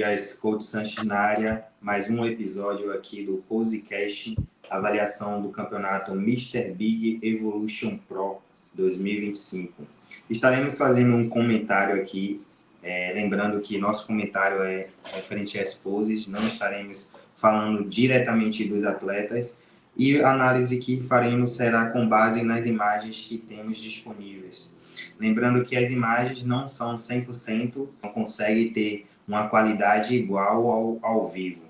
dias, Coach Sanches na área, mais um episódio aqui do Posecast, avaliação do campeonato Mr. Big Evolution Pro 2025. Estaremos fazendo um comentário aqui, lembrando que nosso comentário é referente às poses, não estaremos falando diretamente dos atletas, e a análise que faremos será com base nas imagens que temos disponíveis. Lembrando que as imagens não são 100%, não consegue ter uma qualidade igual ao vivo.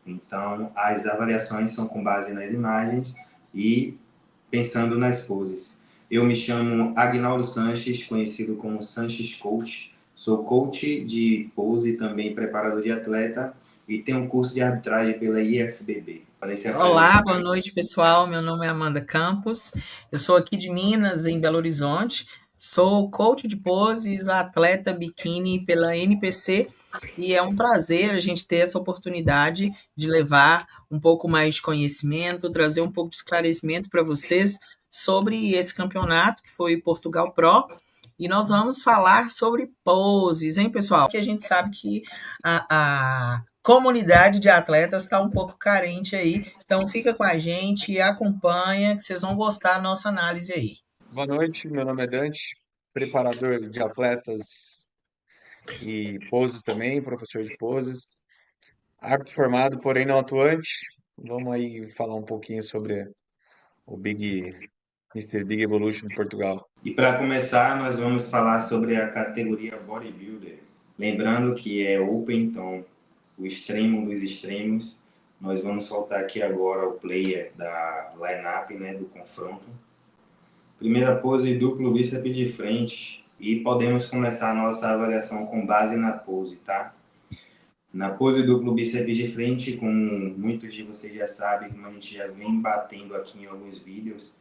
Então, as avaliações são com base nas imagens e pensando nas poses. Eu me chamo Agnaldo Sanches, conhecido como Sanches Coach. Sou coach de pose e também preparador de atleta e tenho um curso de arbitragem pela IFBB. Olá, boa noite, pessoal. Meu nome é Amanda Campos. Eu sou aqui de Minas, em Belo Horizonte. Sou coach de poses, atleta biquíni pela NPC e é um prazer a gente ter essa oportunidade de levar um pouco mais de conhecimento, trazer um pouco de esclarecimento para vocês sobre esse campeonato que foi Portugal Pro. E nós vamos falar sobre poses, hein, pessoal? Que a gente sabe que a comunidade de atletas está um pouco carente aí. Então fica com a gente e acompanha, que vocês vão gostar da nossa análise aí. Boa noite, meu nome é Dante, preparador de atletas e poses também, professor de poses, árbitro formado, porém não atuante. Vamos aí falar um pouquinho sobre o Mr. Big Evolution de Portugal. E para começar, nós vamos falar sobre a categoria Bodybuilder. Lembrando que é Open, então, o extremo dos extremos. Nós vamos soltar aqui agora o player da line-up, né, do confronto. Primeira pose, duplo bíceps de frente. E podemos começar a nossa avaliação com base na pose, tá? Na pose duplo bíceps de frente, como muitos de vocês já sabem, como a gente já vem batendo aqui em alguns vídeos,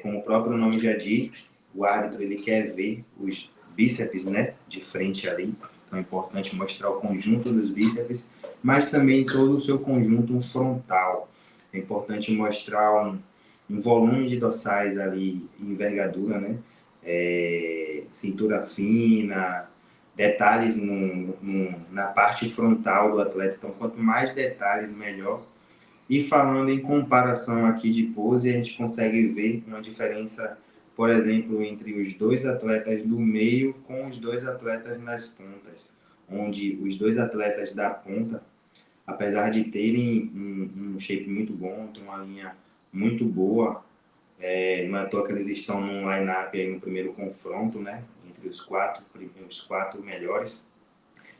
como o próprio nome já diz, o árbitro ele quer ver os bíceps, né, de frente ali. Então é importante mostrar o conjunto dos bíceps, mas também todo o seu conjunto frontal. É importante mostrar um volume de dorsais ali, envergadura, né, cintura fina, detalhes na parte frontal do atleta. Então, quanto mais detalhes, melhor. E falando em comparação aqui de pose, a gente consegue ver uma diferença, por exemplo, entre os dois atletas do meio com os dois atletas nas pontas, onde os dois atletas da ponta, apesar de terem um shape muito bom, tem uma linha muito boa, não é à toa que eles estão no line-up aí no primeiro confronto, né, entre os quatro melhores,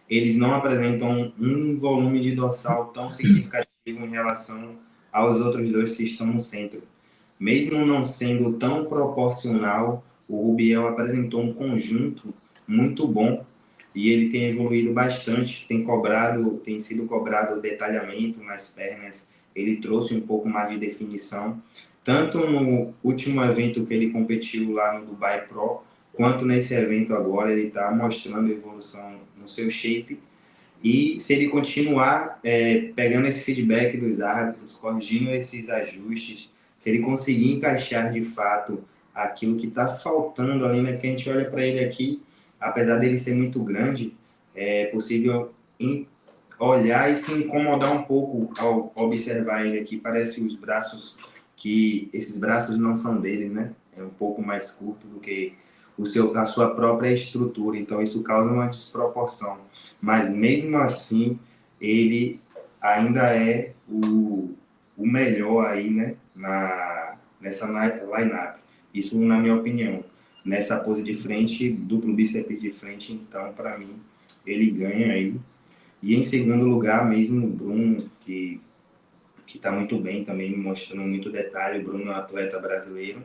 eles não apresentam um volume de dorsal tão significativo em relação aos outros dois que estão no centro. Mesmo não sendo tão proporcional, o Rubiel apresentou um conjunto muito bom e ele tem evoluído bastante, tem sido cobrado detalhamento nas pernas, ele trouxe um pouco mais de definição, tanto no último evento que ele competiu lá no Dubai Pro, quanto nesse evento agora, ele está mostrando evolução no seu shape. E se ele continuar pegando esse feedback dos árbitros, corrigindo esses ajustes, se ele conseguir encaixar de fato aquilo que está faltando ali, né? Que a gente olha para ele aqui, apesar dele ser muito grande, é possível olhar e se incomodar um pouco ao observar ele aqui. Parece os braços, que esses braços não são dele, né? É um pouco mais curto do que a sua própria estrutura, então isso causa uma desproporção. Mas mesmo assim, ele ainda é o melhor aí, né, nessa line-up. Isso na minha opinião. Nessa pose de frente, duplo bíceps de frente, então, para mim, ele ganha aí. E em segundo lugar, mesmo o Bruno, que está muito bem também, mostrando muito detalhe. O Bruno é um atleta brasileiro,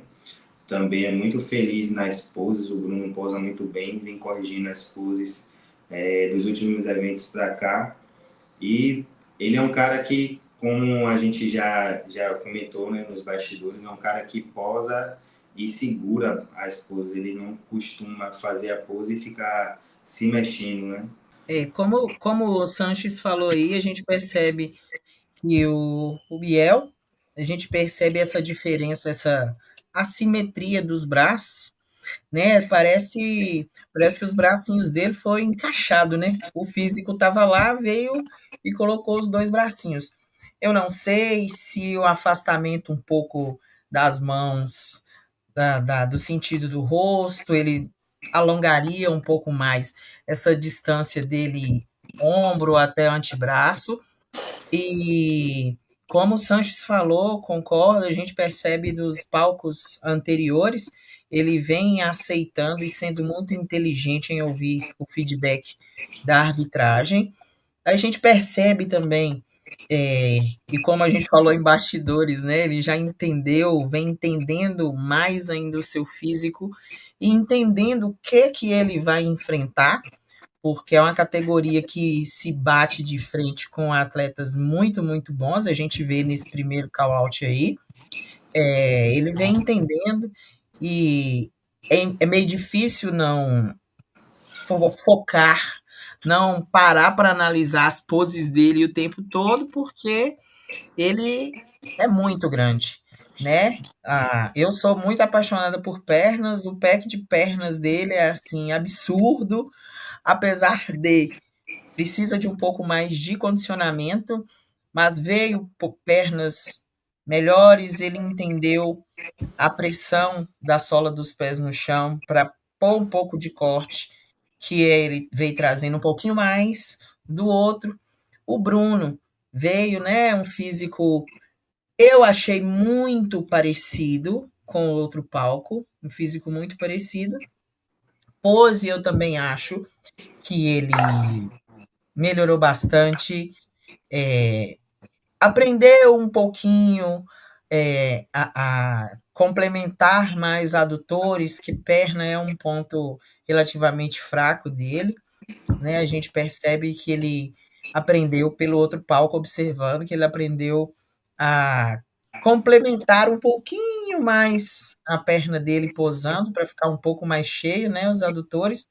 também é muito feliz nas poses. O Bruno posa muito bem, vem corrigindo as poses dos últimos eventos para cá. E ele é um cara que, como a gente já comentou, né, nos bastidores, é um cara que posa e segura as poses. Ele não costuma fazer a pose e ficar se mexendo, né? Como o Sanches falou aí, a gente percebe que o a gente percebe essa diferença, essa assimetria dos braços, né? Parece que os bracinhos dele foi encaixado, né? O físico estava lá, veio e colocou os dois bracinhos. Eu não sei se o afastamento um pouco das mãos, do sentido do rosto, ele alongaria um pouco mais essa distância dele, ombro até antebraço. E como o Sanches falou, concordo, a gente percebe dos palcos anteriores, ele vem aceitando e sendo muito inteligente em ouvir o feedback da arbitragem. A gente percebe também, e como a gente falou em bastidores, né, ele já entendeu, vem entendendo mais ainda o seu físico e entendendo o que ele vai enfrentar, porque é uma categoria que se bate de frente com atletas muito, muito bons. A gente vê nesse primeiro call-out aí. Ele vem entendendo e é meio difícil não focar, não parar para analisar as poses dele o tempo todo, porque ele é muito grande, né? Eu sou muito apaixonada por pernas, o pack de pernas dele é assim absurdo, apesar de precisa de um pouco mais de condicionamento, mas veio por pernas melhores, ele entendeu a pressão da sola dos pés no chão para pôr um pouco de corte, que ele veio trazendo um pouquinho mais do outro. O Bruno veio, né, um físico, eu achei muito parecido com o outro palco, um físico muito parecido. Pose, eu também acho que ele melhorou bastante, é, aprendeu um pouquinho a complementar mais adutores, porque perna é um ponto relativamente fraco dele, né? A gente percebe que ele aprendeu pelo outro palco, observando que ele aprendeu a complementar um pouquinho mais a perna dele posando para ficar um pouco mais cheio, né? Os adutores.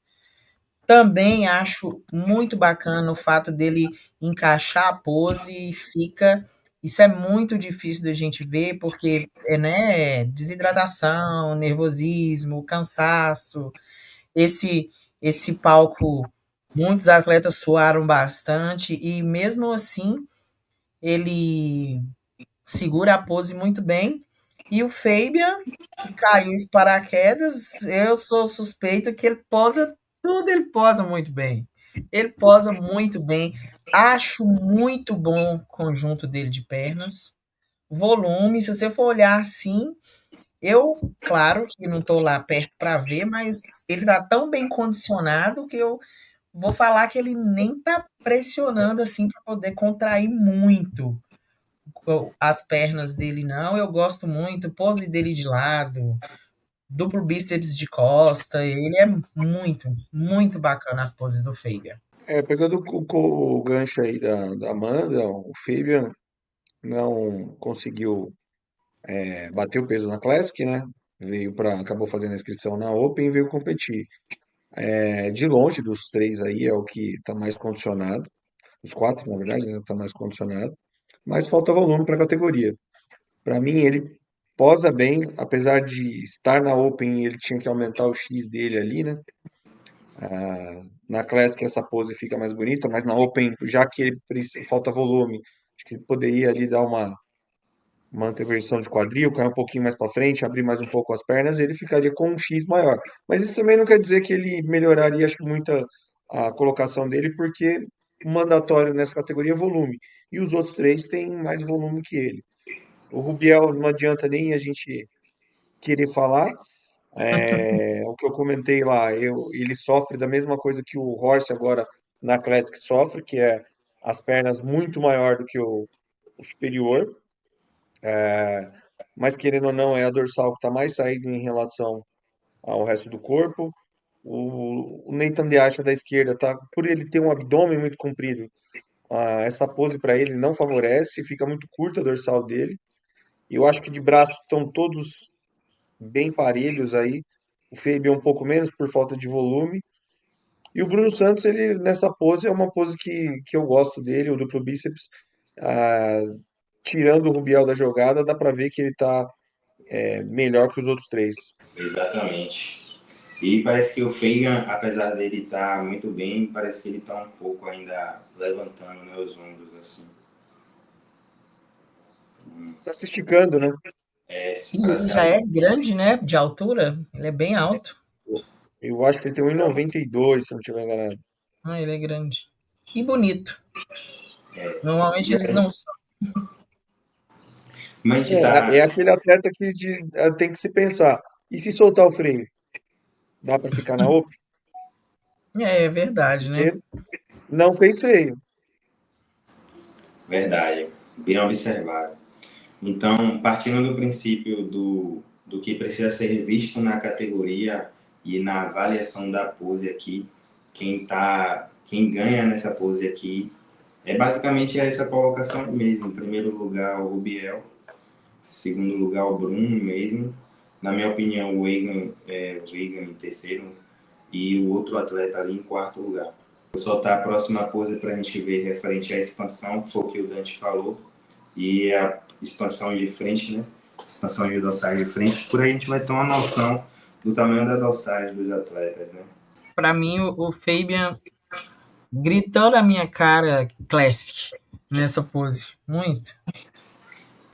Também acho muito bacana o fato dele encaixar a pose e fica. Isso é muito difícil da gente ver, porque né, desidratação, nervosismo, cansaço. Esse, esse palco, muitos atletas suaram bastante, e mesmo assim, ele segura a pose muito bem. E o Fabian, que caiu de paraquedas, eu sou suspeita que ele posa tudo, ele posa muito bem. Ele posa muito bem. Acho muito bom o conjunto dele de pernas. Volume, se você for olhar assim, eu, claro que não estou lá perto para ver, mas ele está tão bem condicionado que eu vou falar que ele nem está pressionando assim para poder contrair muito as pernas dele, não. Eu gosto muito, pose dele de lado, duplo bíceps de costa. Ele é muito, muito bacana as poses do Fabian. Pegando o gancho aí da Amanda, o Fabian não conseguiu bater o peso na Classic, né? Acabou fazendo a inscrição na Open e veio competir. De longe dos três aí é o que está mais condicionado, os quatro, na verdade, né? Está mais condicionado, mas falta volume para a categoria. Para mim, ele posa bem, apesar de estar na Open, ele tinha que aumentar o X dele ali, né? Na Classic essa pose fica mais bonita, mas na Open, já que falta volume, acho que ele poderia ali dar uma anteversão de quadril, cair um pouquinho mais para frente, abrir mais um pouco as pernas, ele ficaria com um X maior. Mas isso também não quer dizer que ele melhoraria, acho que muito a colocação dele, porque o mandatório nessa categoria é volume, e os outros três têm mais volume que ele. O Rubiel não adianta nem a gente querer falar, o que eu comentei lá, ele sofre da mesma coisa que o Horst agora na Classic sofre, que é as pernas muito maior do que o superior, mas querendo ou não, é a dorsal que está mais saída em relação ao resto do corpo. O Nathan De Asha da esquerda, tá, por ele ter um abdômen muito comprido, essa pose para ele não favorece, fica muito curta a dorsal dele. E eu acho que de braço estão todos bem parelhos aí. O Fabio um pouco menos por falta de volume. E o Bruno Santos, ele nessa pose, é uma pose que eu gosto dele, o duplo bíceps. Ah, tirando o Rubiel da jogada, dá para ver que ele está melhor que os outros três. Exatamente. E parece que o Fagan, apesar dele estar muito bem, parece que ele está um pouco ainda levantando, né, os ombros assim. Tá se esticando, né? E Para ele se já é grande, né, de altura, ele é bem alto. Eu acho que ele tem 1,92, se eu não estiver enganado. Ah, ele é grande. E bonito. Normalmente eles e não são. Mas a gente tá, É aquele atleta que tem que se pensar. E se soltar o freio? Dá para ficar na open? É verdade, né? Porque não fez feio. verdade, bem observado. Então, partindo do princípio do que precisa ser visto na categoria e na avaliação da pose aqui, quem ganha nessa pose aqui é basicamente essa colocação mesmo. Em primeiro lugar, o Rubiel, segundo lugar, o Bruno mesmo. Na minha opinião, o Egan em terceiro e o outro atleta ali em quarto lugar. Vou soltar a próxima pose para a gente ver referente à expansão, que foi o que o Dante falou, e a expansão de frente, né? Expansão de dorsais de frente. Por aí a gente vai ter uma noção do tamanho da dorsais dos atletas, né? Para mim, o Fabian gritou na minha cara Classic nessa pose. Muito.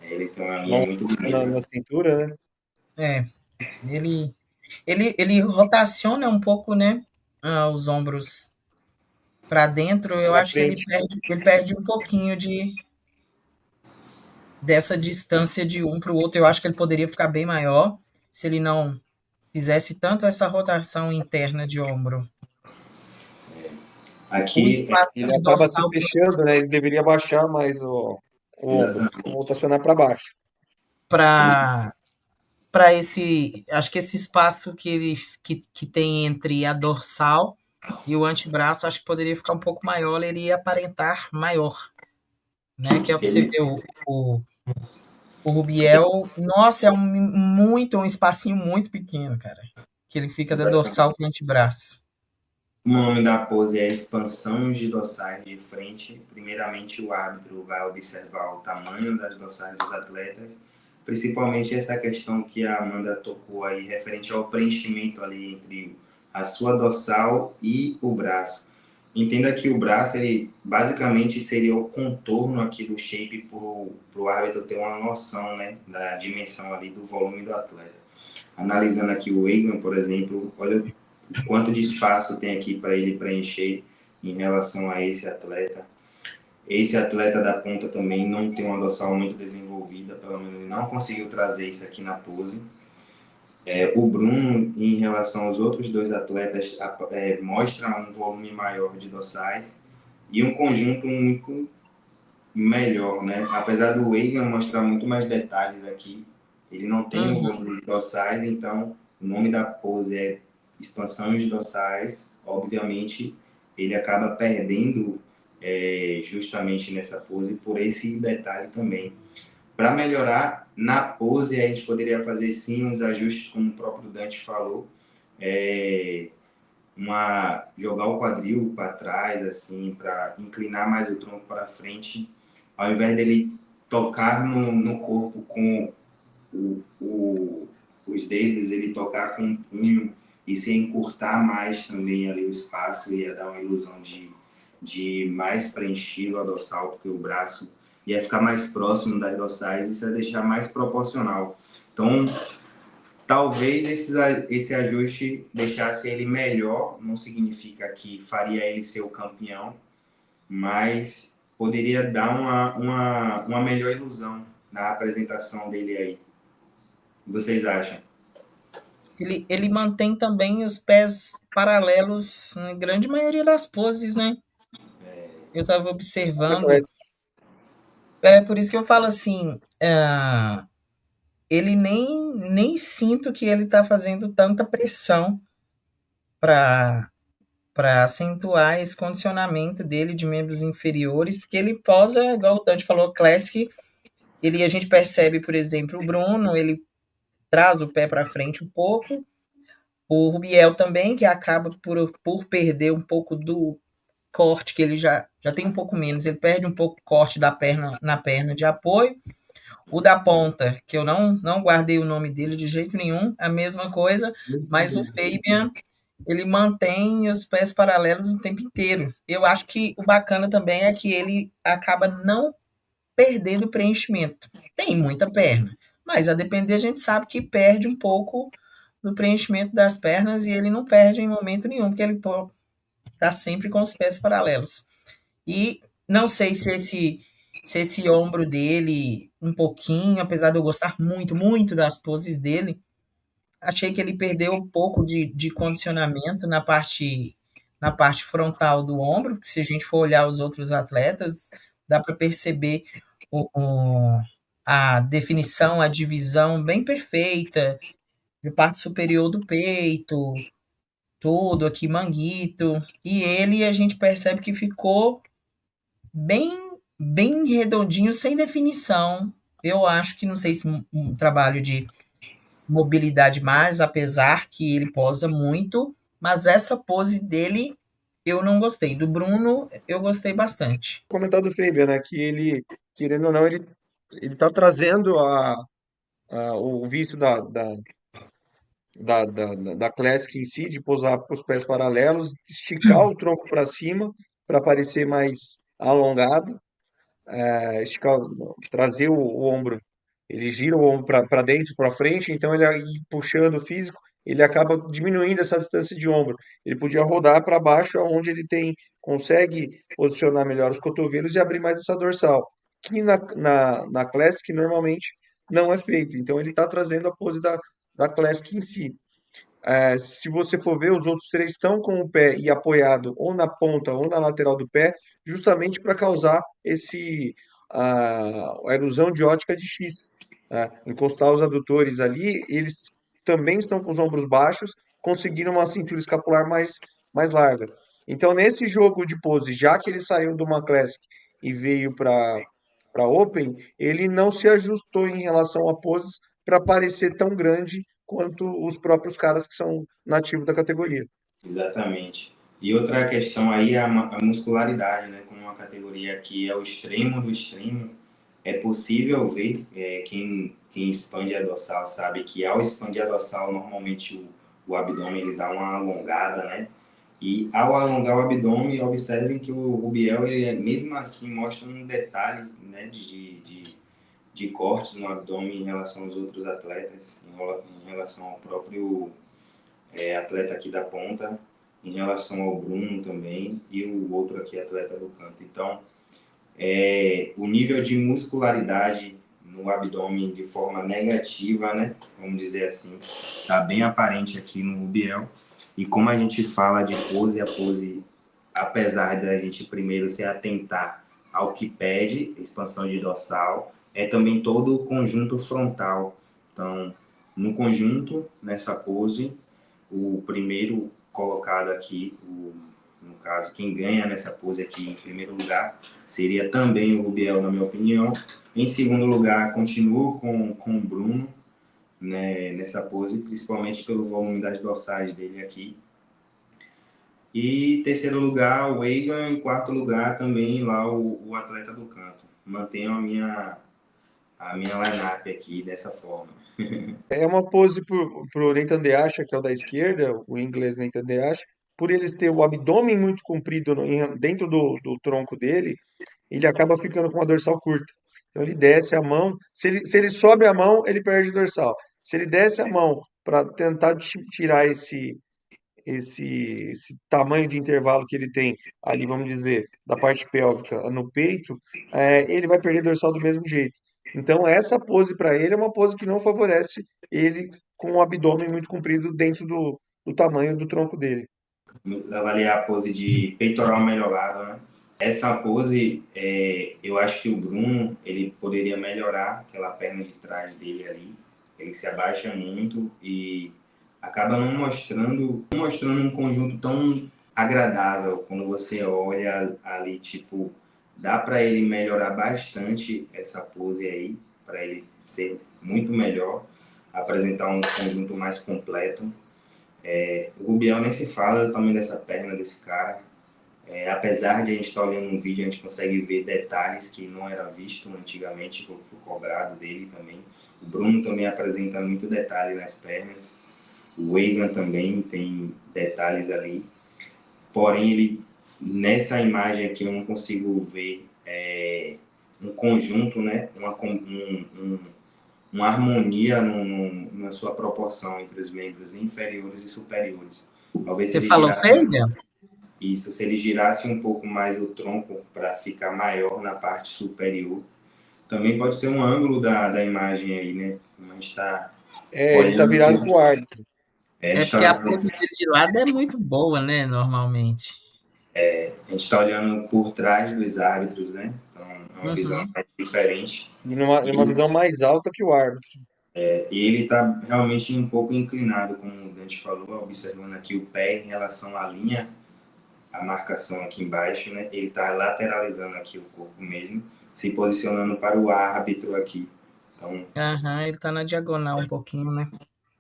Ele tem uma linha Mão muito na bonita. cintura, né? É. Ele, ele rotaciona um pouco, né? Os ombros para dentro. Eu Pra acho que frente. ele perde um pouquinho dessa distância de um para o outro. Eu acho que ele poderia ficar bem maior se ele não fizesse tanto essa rotação interna de ombro. O Aqui, espaço Ele de acaba se dorsal fechando, né? Ele deveria baixar mais o ombro, exatamente. rotacionar para baixo. para para esse, acho que esse espaço que tem entre a dorsal e o antebraço, acho que poderia ficar um pouco maior, ele iria aparentar maior, né? Que é Se para você ele, ver o Rubiel, nossa, é um espacinho muito pequeno, cara, que ele fica da dorsal para o antebraço. o nome da pose é expansão de dorsais de frente. Primeiramente, o árbitro vai observar o tamanho das dorsais dos atletas, principalmente essa questão que a Amanda tocou aí, referente ao preenchimento ali entre a sua dorsal e o braço. Entenda que o braço, ele basicamente seria o contorno aqui do shape para o árbitro ter uma noção, né, da dimensão ali do volume do atleta. Analisando aqui o Egan, por exemplo, olha quanto de espaço tem aqui para ele preencher em relação a esse atleta. Esse atleta da ponta também não tem uma dorsal muito desenvolvida, pelo menos ele não conseguiu trazer isso aqui na pose. O Bruno, em relação aos outros dois atletas, mostra um volume maior de dorsais e um conjunto muito melhor, né? Apesar do Egan mostrar muito mais detalhes aqui, ele não tem o Uhum. volume de dorsais, então o nome da pose é expansão de dorsais. Obviamente, ele acaba perdendo justamente nessa pose por esse detalhe também. Para melhorar na pose, a gente poderia fazer sim uns ajustes, como o próprio Dante falou, é, jogar o quadril para trás, assim, para inclinar mais o tronco para frente, ao invés dele tocar no corpo com os dedos, ele tocar com o punho e se encurtar mais também ali o espaço, ia dar uma ilusão de mais preenchido a dorsal, porque o braço ia ficar mais próximo das dorsais e isso ia deixar mais proporcional. Então, talvez esse ajuste deixasse ele melhor, não significa que faria ele ser o campeão, mas poderia dar uma melhor ilusão na apresentação dele aí. O que vocês acham? Ele mantém também os pés paralelos na grande maioria das poses, né? Eu estava observando. Atlético. É por isso que eu falo assim, ele nem sinto que ele está fazendo tanta pressão para acentuar esse condicionamento dele de membros inferiores, porque ele posa, igual o Dante falou, classic, a gente percebe, por exemplo, o Bruno, ele traz o pé para frente um pouco, o Rubiel também, que acaba por perder um pouco do corte, que ele já tem um pouco menos, ele perde um pouco o corte da perna na perna de apoio. O da ponta, que eu não guardei o nome dele de jeito nenhum, a mesma coisa, mas o Fabian, ele mantém os pés paralelos o tempo inteiro. Eu acho que o bacana também é que ele acaba não perdendo preenchimento. Tem muita perna, mas a depender a gente sabe que perde um pouco do preenchimento das pernas e ele não perde em momento nenhum, porque ele está sempre com os pés paralelos. E não sei se esse ombro dele, um pouquinho, apesar de eu gostar muito, muito das poses dele, achei que ele perdeu um pouco de condicionamento na parte frontal do ombro, que se a gente for olhar os outros atletas, dá para perceber a definição, a divisão bem perfeita, de parte superior do peito, tudo aqui manguito, e ele a gente percebe que ficou bem redondinho, sem definição. Eu acho que não sei se um trabalho de mobilidade mais, apesar que ele posa muito, mas essa pose dele eu não gostei. Do Bruno, eu gostei bastante. Comentar do Fabian, né? Que ele, querendo ou não, ele tá trazendo o vício da Classic em si, de pousar com os pés paralelos, esticar o tronco para cima para parecer mais alongado, esticar, trazer o ombro, ele gira o ombro para dentro, para frente, então ele aí puxando o físico, ele acaba diminuindo essa distância de ombro. Ele podia rodar para baixo, onde ele consegue posicionar melhor os cotovelos e abrir mais essa dorsal, que na Classic normalmente não é feito. Então ele está trazendo a pose da Classic em si. Se você for ver, os outros três estão com o pé e apoiado ou na ponta ou na lateral do pé, justamente para causar a ilusão de ótica de X. Encostar os adutores ali, eles também estão com os ombros baixos, conseguindo uma cintura escapular mais larga. Então, nesse jogo de pose, já que ele saiu de uma Classic e veio para Open, ele não se ajustou em relação a poses para parecer tão grande quanto os próprios caras que são nativos da categoria. Exatamente. E outra questão aí é a muscularidade, né? Como uma categoria que é o extremo do extremo, é possível ver, quem expande a dorsal sabe que ao expandir a dorsal, normalmente o abdômen ele dá uma alongada, né? E ao alongar o abdômen, observem que o Rubiel, ele mesmo assim mostra um detalhe, né, de cortes no abdômen em relação aos outros atletas, em relação ao próprio atleta aqui da ponta, em relação ao Bruno também, e o outro aqui, atleta do canto. Então, o nível de muscularidade no abdômen de forma negativa, né, vamos dizer assim, está bem aparente aqui no Rubiel. E como a gente fala de pose, a pose, apesar da gente primeiro se atentar ao que pede, expansão de dorsal, é também todo o conjunto frontal. Então, no conjunto, nessa pose, o primeiro colocado aqui, no caso, quem ganha nessa pose aqui em primeiro lugar, seria também o Rubiel, na minha opinião. Em segundo lugar, continuo com o Bruno, né, nessa pose, principalmente pelo volume das dorsais dele aqui. E terceiro lugar, o Egan. Em quarto lugar, também lá o atleta do canto. Mantenho a minha line-up aqui dessa forma. É uma pose pro Nathan De Asha, que é o da esquerda, o inglês Nathan De Asha, por eles ter o abdômen muito comprido dentro do tronco dele, ele acaba ficando com uma dorsal curta. Então ele desce a mão, se ele sobe a mão, ele perde o dorsal. Se ele desce a mão para tentar tirar esse tamanho de intervalo que ele tem ali, vamos dizer, da parte pélvica no peito, ele vai perder dorsal do mesmo jeito. Então, essa pose para ele é uma pose que não favorece ele com o abdômen muito comprido dentro do tamanho do tronco dele. Avaliar a pose de peitoral melhorado, né? Essa pose, eu acho que o Bruno, ele poderia melhorar aquela perna de trás dele ali. Ele se abaixa muito e acaba não mostrando um conjunto tão agradável quando você olha ali, tipo, dá para ele melhorar bastante essa pose aí, para ele ser muito melhor, apresentar um conjunto mais completo. O Rubiel nem se fala do tamanho dessa perna desse cara, Apesar de a gente estar olhando um vídeo, a gente consegue ver detalhes que não era visto antigamente, foi cobrado dele também. O Bruno também apresenta muito detalhe nas pernas. O Egan também tem detalhes ali. Porém, nessa imagem aqui eu não consigo ver um conjunto, né? Uma harmonia na sua proporção entre os membros inferiores e superiores. Talvez Você falou Fabian? Isso, se ele girasse um pouco mais o tronco para ficar maior na parte superior. Também pode ser um ângulo da imagem aí, né? Como a gente está ele está virado para o árbitro. Porque a pose de lado é muito boa, né? Normalmente. A gente está olhando por trás dos árbitros, né? Então, é uma visão mais diferente. E numa visão mais alta que o árbitro. E ele está realmente um pouco inclinado, como o Dante falou, observando aqui o pé em relação à linha, a marcação aqui embaixo, né? Ele está lateralizando aqui o corpo mesmo, se posicionando para o árbitro aqui. Então, ele está na diagonal um pouquinho, né?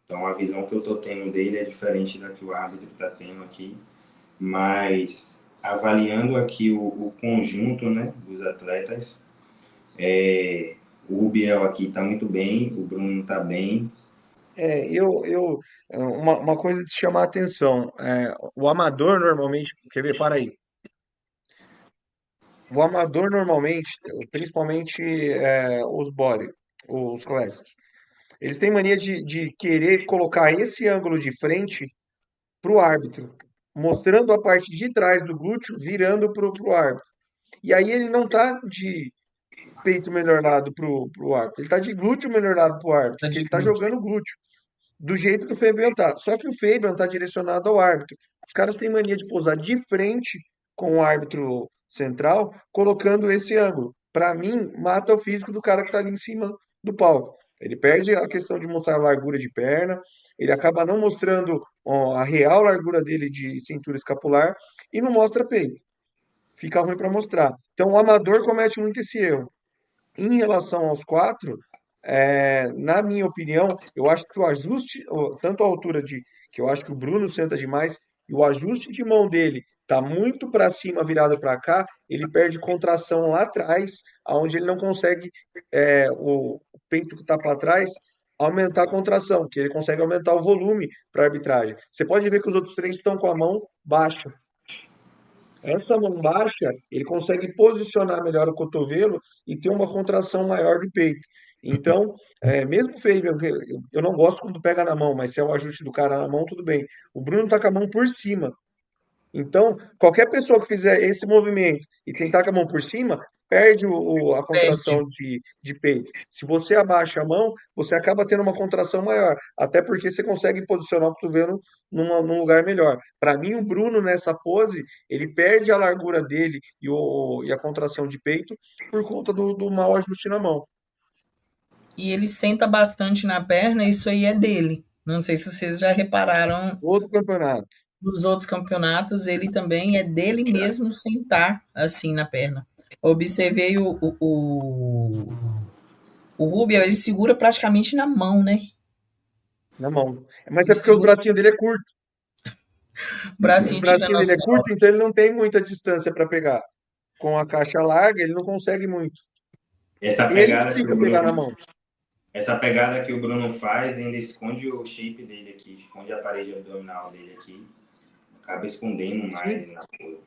Então, a visão que eu estou tendo dele é diferente da que o árbitro está tendo aqui. Mas, avaliando aqui o conjunto, né, dos atletas, o Rubiel aqui está muito bem, o Bruno está bem. Uma coisa de chamar a atenção, o amador normalmente, quer ver, para aí. O amador normalmente, principalmente os body, os classic, eles têm mania de querer colocar esse ângulo de frente para o árbitro, mostrando a parte de trás do glúteo virando para o árbitro. E aí ele não tá de peito melhorado pro árbitro, ele tá de glúteo melhorado pro árbitro, porque ele tá jogando glúteo, do jeito que o Fabian tá. Só que o Fabian tá direcionado ao árbitro. Os caras têm mania de posar de frente com o árbitro central, colocando esse ângulo. Para mim, mata o físico do cara que tá ali em cima do palco. Ele perde a questão de mostrar a largura de perna, ele acaba não mostrando a real largura dele de cintura escapular e não mostra peito. Fica ruim para mostrar. Então o amador comete muito esse erro. Em relação aos quatro, na minha opinião, eu acho que o ajuste, tanto a altura que eu acho que o Bruno senta demais, e o ajuste de mão dele tá muito para cima, virado para cá, ele perde contração lá atrás, aonde ele não consegue, o peito que está para trás, aumentar a contração, que ele consegue aumentar o volume para a arbitragem. Você pode ver que os outros três estão com a mão baixa. Essa mão baixa, ele consegue posicionar melhor o cotovelo e ter uma contração maior do peito. Então, mesmo o Fabian, eu não gosto quando pega na mão, mas se é o ajuste do cara na mão, tudo bem. O Bruno tá com a mão por cima. Então, qualquer pessoa que fizer esse movimento e tentar com a mão por cima, perde a contração de peito. Se você abaixa a mão, você acaba tendo uma contração maior, até porque você consegue posicionar o cotovelo num lugar melhor. Para mim, o Bruno, nessa pose, ele perde a largura dele e a contração de peito por conta do mau ajuste na mão. E ele senta bastante na perna, isso aí é dele. Não sei se vocês já repararam. Outro campeonato. Nos outros campeonatos, ele também é dele mesmo sentar assim na perna. Observei o Rubio, ele segura praticamente na mão, né? Na mão. Mas é porque o bracinho dele é curto. O bracinho dele é curto, então ele não tem muita distância para pegar. Com a caixa larga, ele não consegue muito. Essa pegada que pegar na mão. Essa pegada que o Bruno faz ainda esconde o shape dele aqui, esconde a parede abdominal dele aqui. Acaba escondendo mais na cor.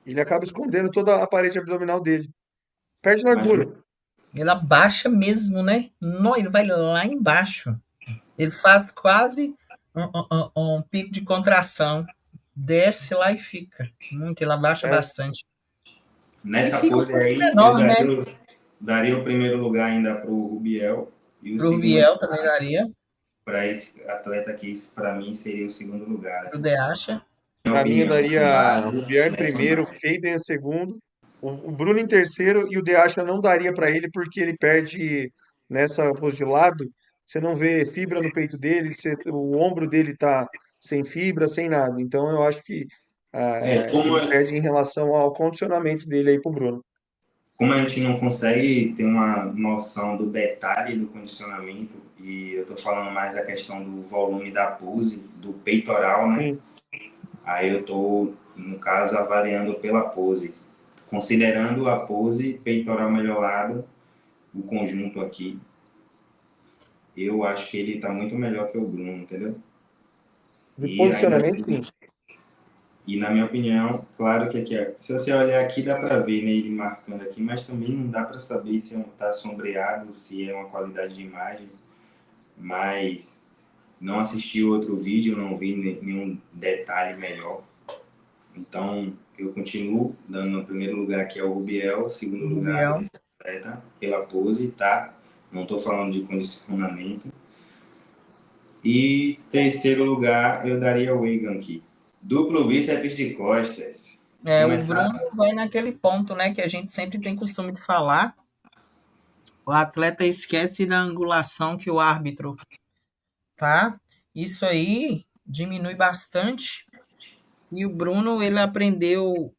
Ele acaba escondendo toda a parede abdominal dele. Perde largura. Ele abaixa mesmo, né? Não, ele vai lá embaixo. Ele faz quase um pico de contração. Desce lá e fica. Muito, ele abaixa bastante. Nessa pose aí, menor, daria o primeiro lugar ainda para o Rubiel. E o Rubiel também daria. Para esse atleta aqui, para mim, seria o segundo lugar. O Deacha. Para mim, eu daria o Rubiel em primeiro, o Fabian em segundo, o Bruno em terceiro e o Deacha não daria para ele porque ele perde nessa pose de lado. Você não vê fibra no peito dele, o ombro dele tá sem fibra, sem nada. Então, eu acho que ele perde em relação ao condicionamento dele aí pro Bruno. Como a gente não consegue ter uma noção do detalhe do condicionamento, e eu tô falando mais da questão do volume da pose, do peitoral, né? Sim. Aí eu estou, no caso, avaliando pela pose. Considerando a pose peitoral melhorado, o conjunto aqui, eu acho que ele está muito melhor que o Bruno, entendeu? De E ainda posicionamento, assim, sim. e na minha opinião, claro que aqui, se você olhar aqui, dá para ver, né, ele marcando aqui, mas também não dá para saber se está sombreado, se é uma qualidade de imagem, mas não assisti outro vídeo, não vi nenhum detalhe melhor. Então, eu continuo dando no primeiro lugar aqui ao Rubiel, segundo lugar Rubiel. pela pose, tá? Não estou falando de condicionamento. E terceiro lugar, eu daria o Egan aqui. Duplo bíceps de costas. O Bruno Começar. vai naquele ponto, né, que a gente sempre tem costume de falar. O atleta esquece da angulação que o árbitro tá. Isso aí diminui bastante. E o Bruno, ele aprendeu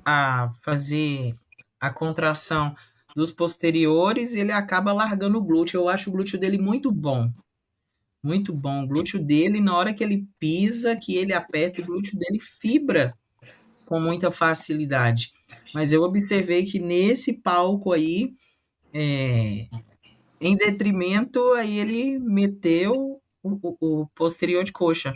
a fazer a contração dos posteriores e ele acaba largando o glúteo. Eu acho o glúteo dele muito bom. Muito bom. O glúteo dele, na hora que ele pisa, que ele aperta, o glúteo dele fibra com muita facilidade. Mas eu observei que nesse palco aí, em detrimento, aí ele meteu o posterior de coxa.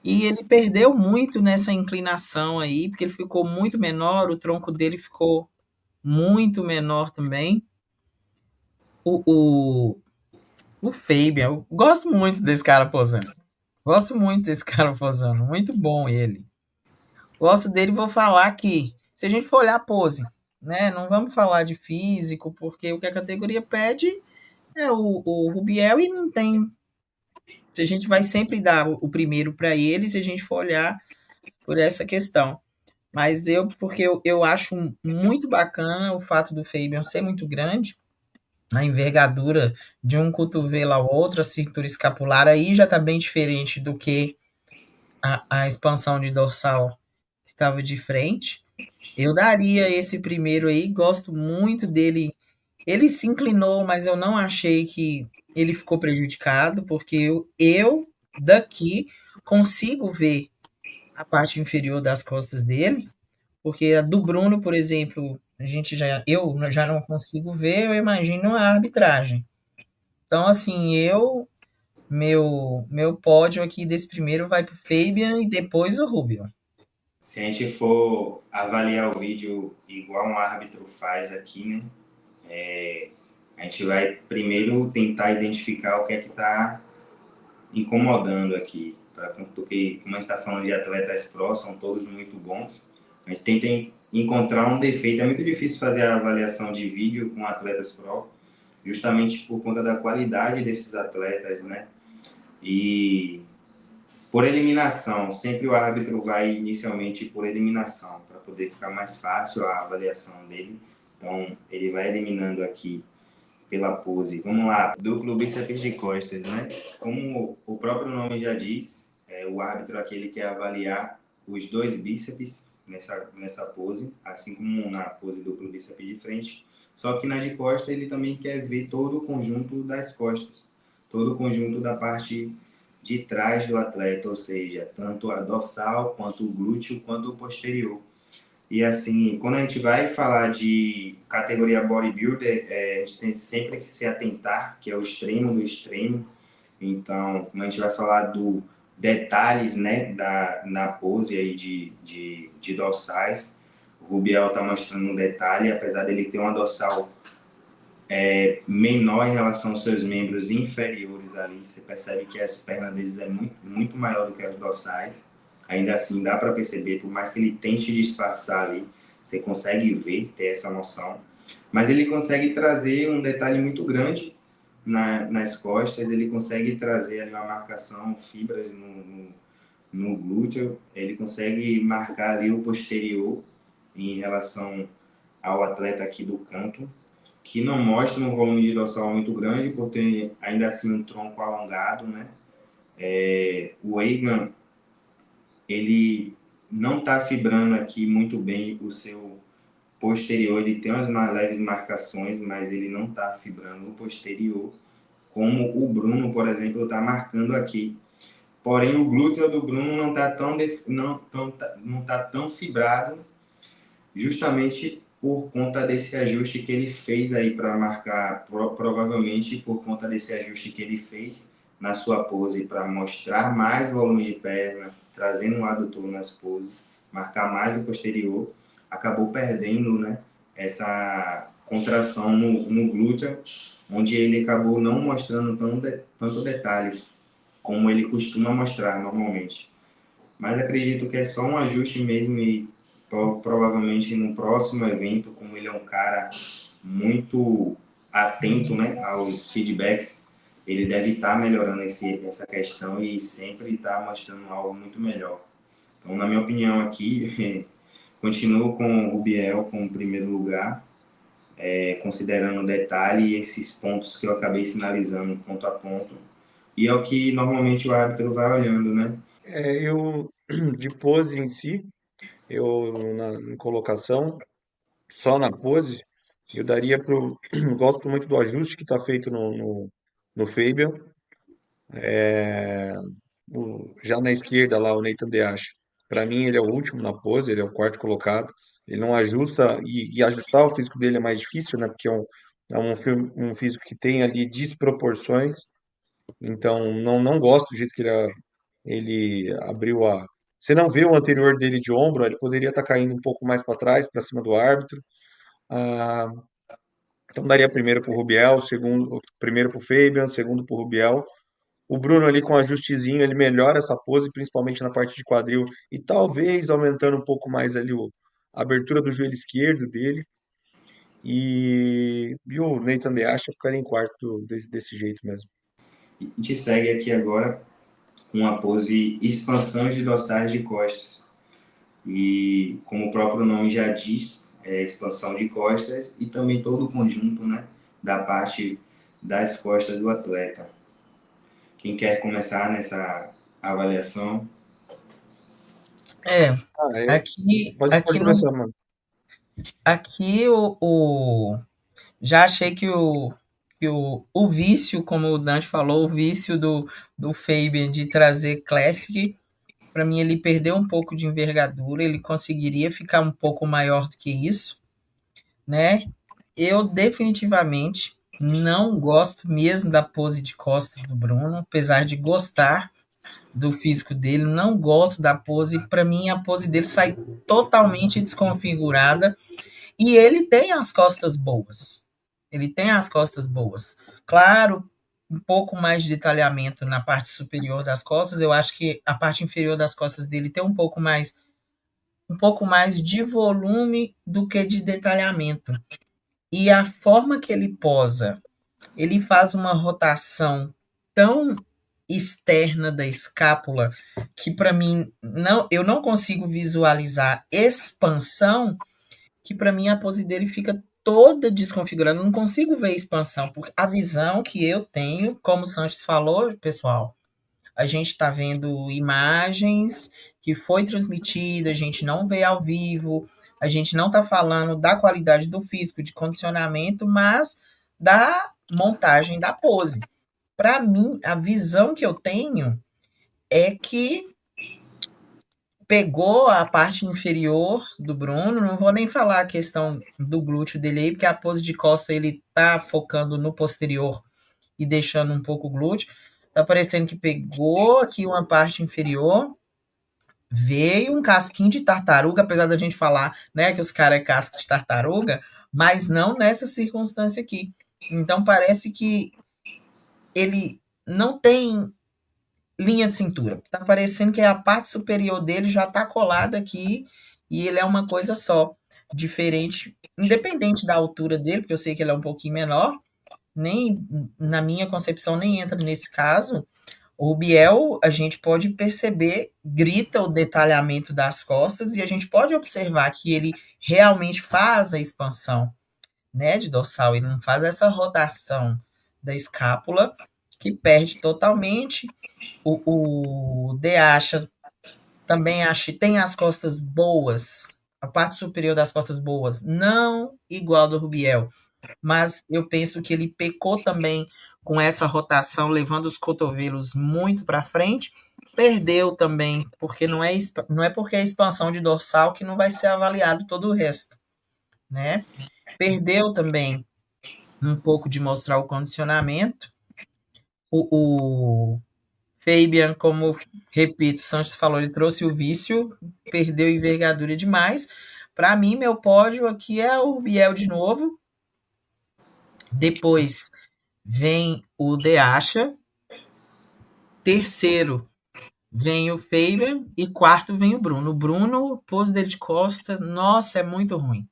E ele perdeu muito nessa inclinação aí, porque ele ficou muito menor, o tronco dele ficou muito menor também. O, o Fabian, eu gosto muito desse cara posando. Gosto muito desse cara posando. Muito bom ele. Gosto dele, vou falar que, se a gente for olhar a pose, né? Não vamos falar de físico, porque o que a categoria pede é o Rubiel e não tem. A gente vai sempre dar o primeiro para ele se a gente for olhar por essa questão. Mas porque eu acho muito bacana o fato do Fabian ser muito grande, a envergadura de um cotovelo ao outro, a cintura escapular, aí já está bem diferente do que a expansão de dorsal que estava de frente. Eu daria esse primeiro aí, gosto muito dele. Ele se inclinou, mas eu não achei que ele ficou prejudicado, porque eu daqui consigo ver a parte inferior das costas dele, porque a do Bruno, por exemplo, eu já não consigo ver, eu imagino a arbitragem. Então, assim, meu pódio aqui desse primeiro vai para o Fabian e depois o Rubio. Se a gente for avaliar o vídeo igual um árbitro faz aqui, né? A gente vai primeiro tentar identificar o que é que está incomodando aqui. Porque, como a gente está falando de atletas pró, são todos muito bons. A gente tenta encontrar um defeito. É muito difícil fazer a avaliação de vídeo com atletas pró, justamente por conta da qualidade desses atletas, né? E por eliminação, sempre o árbitro vai inicialmente por eliminação, para poder ficar mais fácil a avaliação dele. Então, ele vai eliminando aqui pela pose. Vamos lá, duplo bíceps de costas, né? Como o próprio nome já diz, o árbitro aqui ele quer avaliar os dois bíceps nessa pose, assim como na pose duplo bíceps de frente. Só que na de costas ele também quer ver todo o conjunto das costas, todo o conjunto da parte de trás do atleta, ou seja, tanto a dorsal, quanto o glúteo, quanto o posterior. E assim, quando a gente vai falar de categoria bodybuilder, a gente tem sempre que se atentar, que é o extremo do extremo. Então, quando a gente vai falar do detalhes, né, na pose aí de dorsais, o Rubiel está mostrando um detalhe, apesar dele ter uma dorsal menor em relação aos seus membros inferiores ali, você percebe que as pernas deles é muito, muito maior do que as dorsais. Ainda assim, dá para perceber, por mais que ele tente disfarçar ali, você consegue ver, ter essa noção. Mas ele consegue trazer um detalhe muito grande nas costas, ele consegue trazer ali uma marcação, fibras no glúteo, ele consegue marcar ali o posterior em relação ao atleta aqui do canto, que não mostra um volume de dorsal muito grande, por ter ainda assim um tronco alongado, né? O Egan, ele não está fibrando aqui muito bem o seu posterior, ele tem umas leves marcações, mas ele não está fibrando o posterior, como o Bruno, por exemplo, está marcando aqui. porém o glúteo do Bruno não está não tá tão fibrado, justamente por conta desse ajuste que ele fez aí para marcar, provavelmente por conta desse ajuste que ele fez na sua pose para mostrar mais volume de perna, trazendo um adutor nas poses, marcar mais o posterior, acabou perdendo, né, essa contração no glúteo, onde ele acabou não mostrando tanto detalhes como ele costuma mostrar normalmente. Mas acredito que é só um ajuste mesmo e provavelmente no próximo evento, como ele é um cara muito atento, né, aos feedbacks, ele deve estar melhorando essa questão e sempre estar mostrando algo muito melhor. Então, na minha opinião aqui, continuo com o Rubiel como primeiro lugar, considerando o detalhe e esses pontos que eu acabei sinalizando ponto a ponto. E é o que normalmente o árbitro vai olhando, né? Eu, de pose em si, em colocação, só na pose, eu daria pro. Gosto muito do ajuste que está feito no Fabian. Já na esquerda lá, o Nathan Deacha. Para mim, ele é o último na pose, ele é o quarto colocado. Ele não ajusta, e ajustar o físico dele é mais difícil, né? Porque um físico que tem ali desproporções. Então, não gosto do jeito que ele abriu a. Você não vê o anterior dele de ombro, ele poderia estar caindo um pouco mais para trás, para cima do árbitro. Ah, então, daria primeiro para o Rubiel, segundo, primeiro para o Fabian, segundo para o Rubiel. O Bruno ali com ajustezinho, ele melhora essa pose, principalmente na parte de quadril, e talvez aumentando um pouco mais ali a abertura do joelho esquerdo dele. E o Nathan De Asha ficaria em quarto desse jeito mesmo. A gente segue aqui agora com a pose expansão de dorsais de costas. E como o próprio nome já diz, é expansão de costas e também todo o conjunto, né, da parte das costas do atleta. Quem quer começar nessa avaliação? Aqui, Pode aqui, começar, mano. aqui já achei que o vício, como o Dante falou, o vício do Fabian de trazer Classic, para mim ele perdeu um pouco de envergadura, ele conseguiria ficar um pouco maior do que isso, né? Eu definitivamente não gosto mesmo da pose de costas do Bruno, apesar de gostar do físico dele, não gosto da pose. Para mim, a pose dele sai totalmente desconfigurada e ele tem as costas boas. Ele tem as costas boas. Claro, um pouco mais de detalhamento na parte superior das costas. Eu acho que a parte inferior das costas dele tem um pouco mais de volume do que de detalhamento. E a forma que ele posa, ele faz uma rotação tão externa da escápula que para mim eu não consigo visualizar expansão, que para mim a pose dele fica toda desconfigurada, eu não consigo ver expansão, porque a visão que eu tenho, como o Sanches falou, pessoal, a gente está vendo imagens que foi transmitida, a gente não vê ao vivo, a gente não está falando da qualidade do físico, de condicionamento, mas da montagem da pose. Para mim, a visão que eu tenho é que pegou a parte inferior do Bruno, não vou nem falar a questão do glúteo dele aí, porque a pose de costa ele tá focando no posterior e deixando um pouco o glúteo. Tá parecendo que pegou aqui uma parte inferior, veio um casquinho de tartaruga, apesar da gente falar, né, que os caras é casco de tartaruga, mas não nessa circunstância aqui. Então parece que ele não tem linha de cintura. Tá parecendo que a parte superior dele já tá colada aqui e ele é uma coisa só, diferente, independente da altura dele, porque eu sei que ele é um pouquinho menor, nem na minha concepção nem entra nesse caso. O Biel, a gente pode perceber, grita o detalhamento das costas e a gente pode observar que ele realmente faz a expansão, né, de dorsal, ele não faz essa rotação da escápula, que perde totalmente. O De acha também acha tem as costas boas, a parte superior das costas boas, não igual do Rubiel, mas eu penso que ele pecou também com essa rotação, levando os cotovelos muito para frente, perdeu também, porque não é porque é expansão de dorsal que não vai ser avaliado todo o resto, né? Perdeu também um pouco de mostrar o condicionamento. O Fabian, como, repito, Sanches falou, ele trouxe o vício, perdeu envergadura demais. Para mim, meu pódio aqui é o Biel de novo. Depois vem o De Acha. Terceiro vem o Fabian. E quarto vem o Bruno. O Bruno, pose dele de costa, nossa, é muito ruim.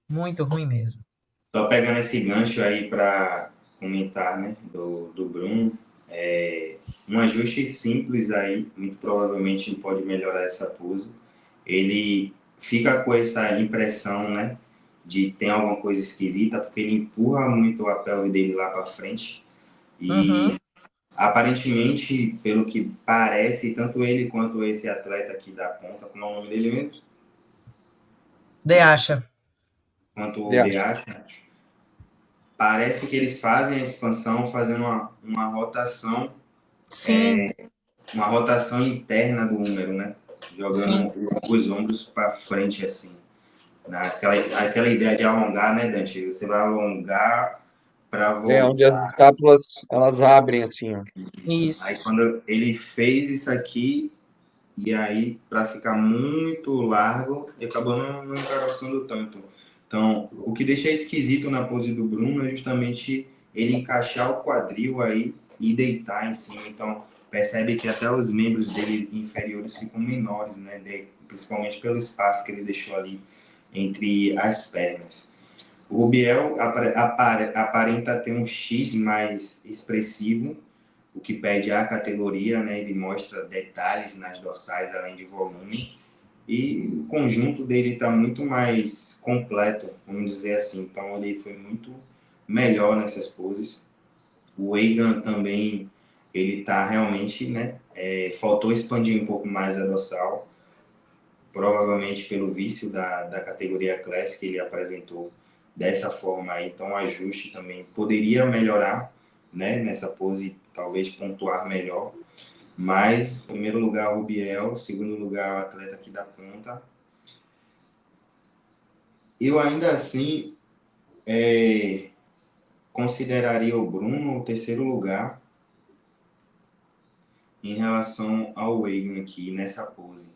Muito ruim mesmo. Só pegando esse gancho aí para comentar, né, do Bruno, um ajuste simples aí, muito provavelmente pode melhorar essa pose. Ele fica com essa impressão, né, de ter alguma coisa esquisita, porque ele empurra muito a pelve dele lá para frente. E aparentemente, pelo que parece, tanto ele quanto esse atleta aqui da ponta, como é o nome dele mesmo? De Acha. Quanto De o Acha. DH, parece que eles fazem a expansão fazendo uma rotação, Sim, uma rotação interna do húmero, né? sim, Jogando os ombros para frente, assim. Aquela ideia de alongar, né, Dante? Você vai alongar para É, onde as voltar. escápulas, elas abrem assim, ó. Aí isso. quando ele fez isso aqui, e aí para ficar muito largo, ele acabou não encaroçando tanto. Então, o que deixa esquisito na pose do Bruno é justamente ele encaixar o quadril aí e deitar em cima. Então, percebe que até os membros dele inferiores ficam menores, né? Principalmente pelo espaço que ele deixou ali entre as pernas. O Rubiel aparenta ter um X mais expressivo, o que pede a categoria, né? Ele mostra detalhes nas dorsais além de volume e o conjunto dele está muito mais completo, vamos dizer assim. Então ele foi muito melhor nessas poses. O Egan também, ele está realmente, né? Faltou expandir um pouco mais a dorsal, provavelmente pelo vício da categoria Classic que ele apresentou dessa forma aí. Então o ajuste também poderia melhorar, né? Nessa pose, talvez pontuar melhor. Mas, em primeiro lugar, o Biel, segundo lugar, o atleta aqui da ponta. Eu ainda assim consideraria o Bruno o terceiro lugar em relação ao Egan aqui nessa pose,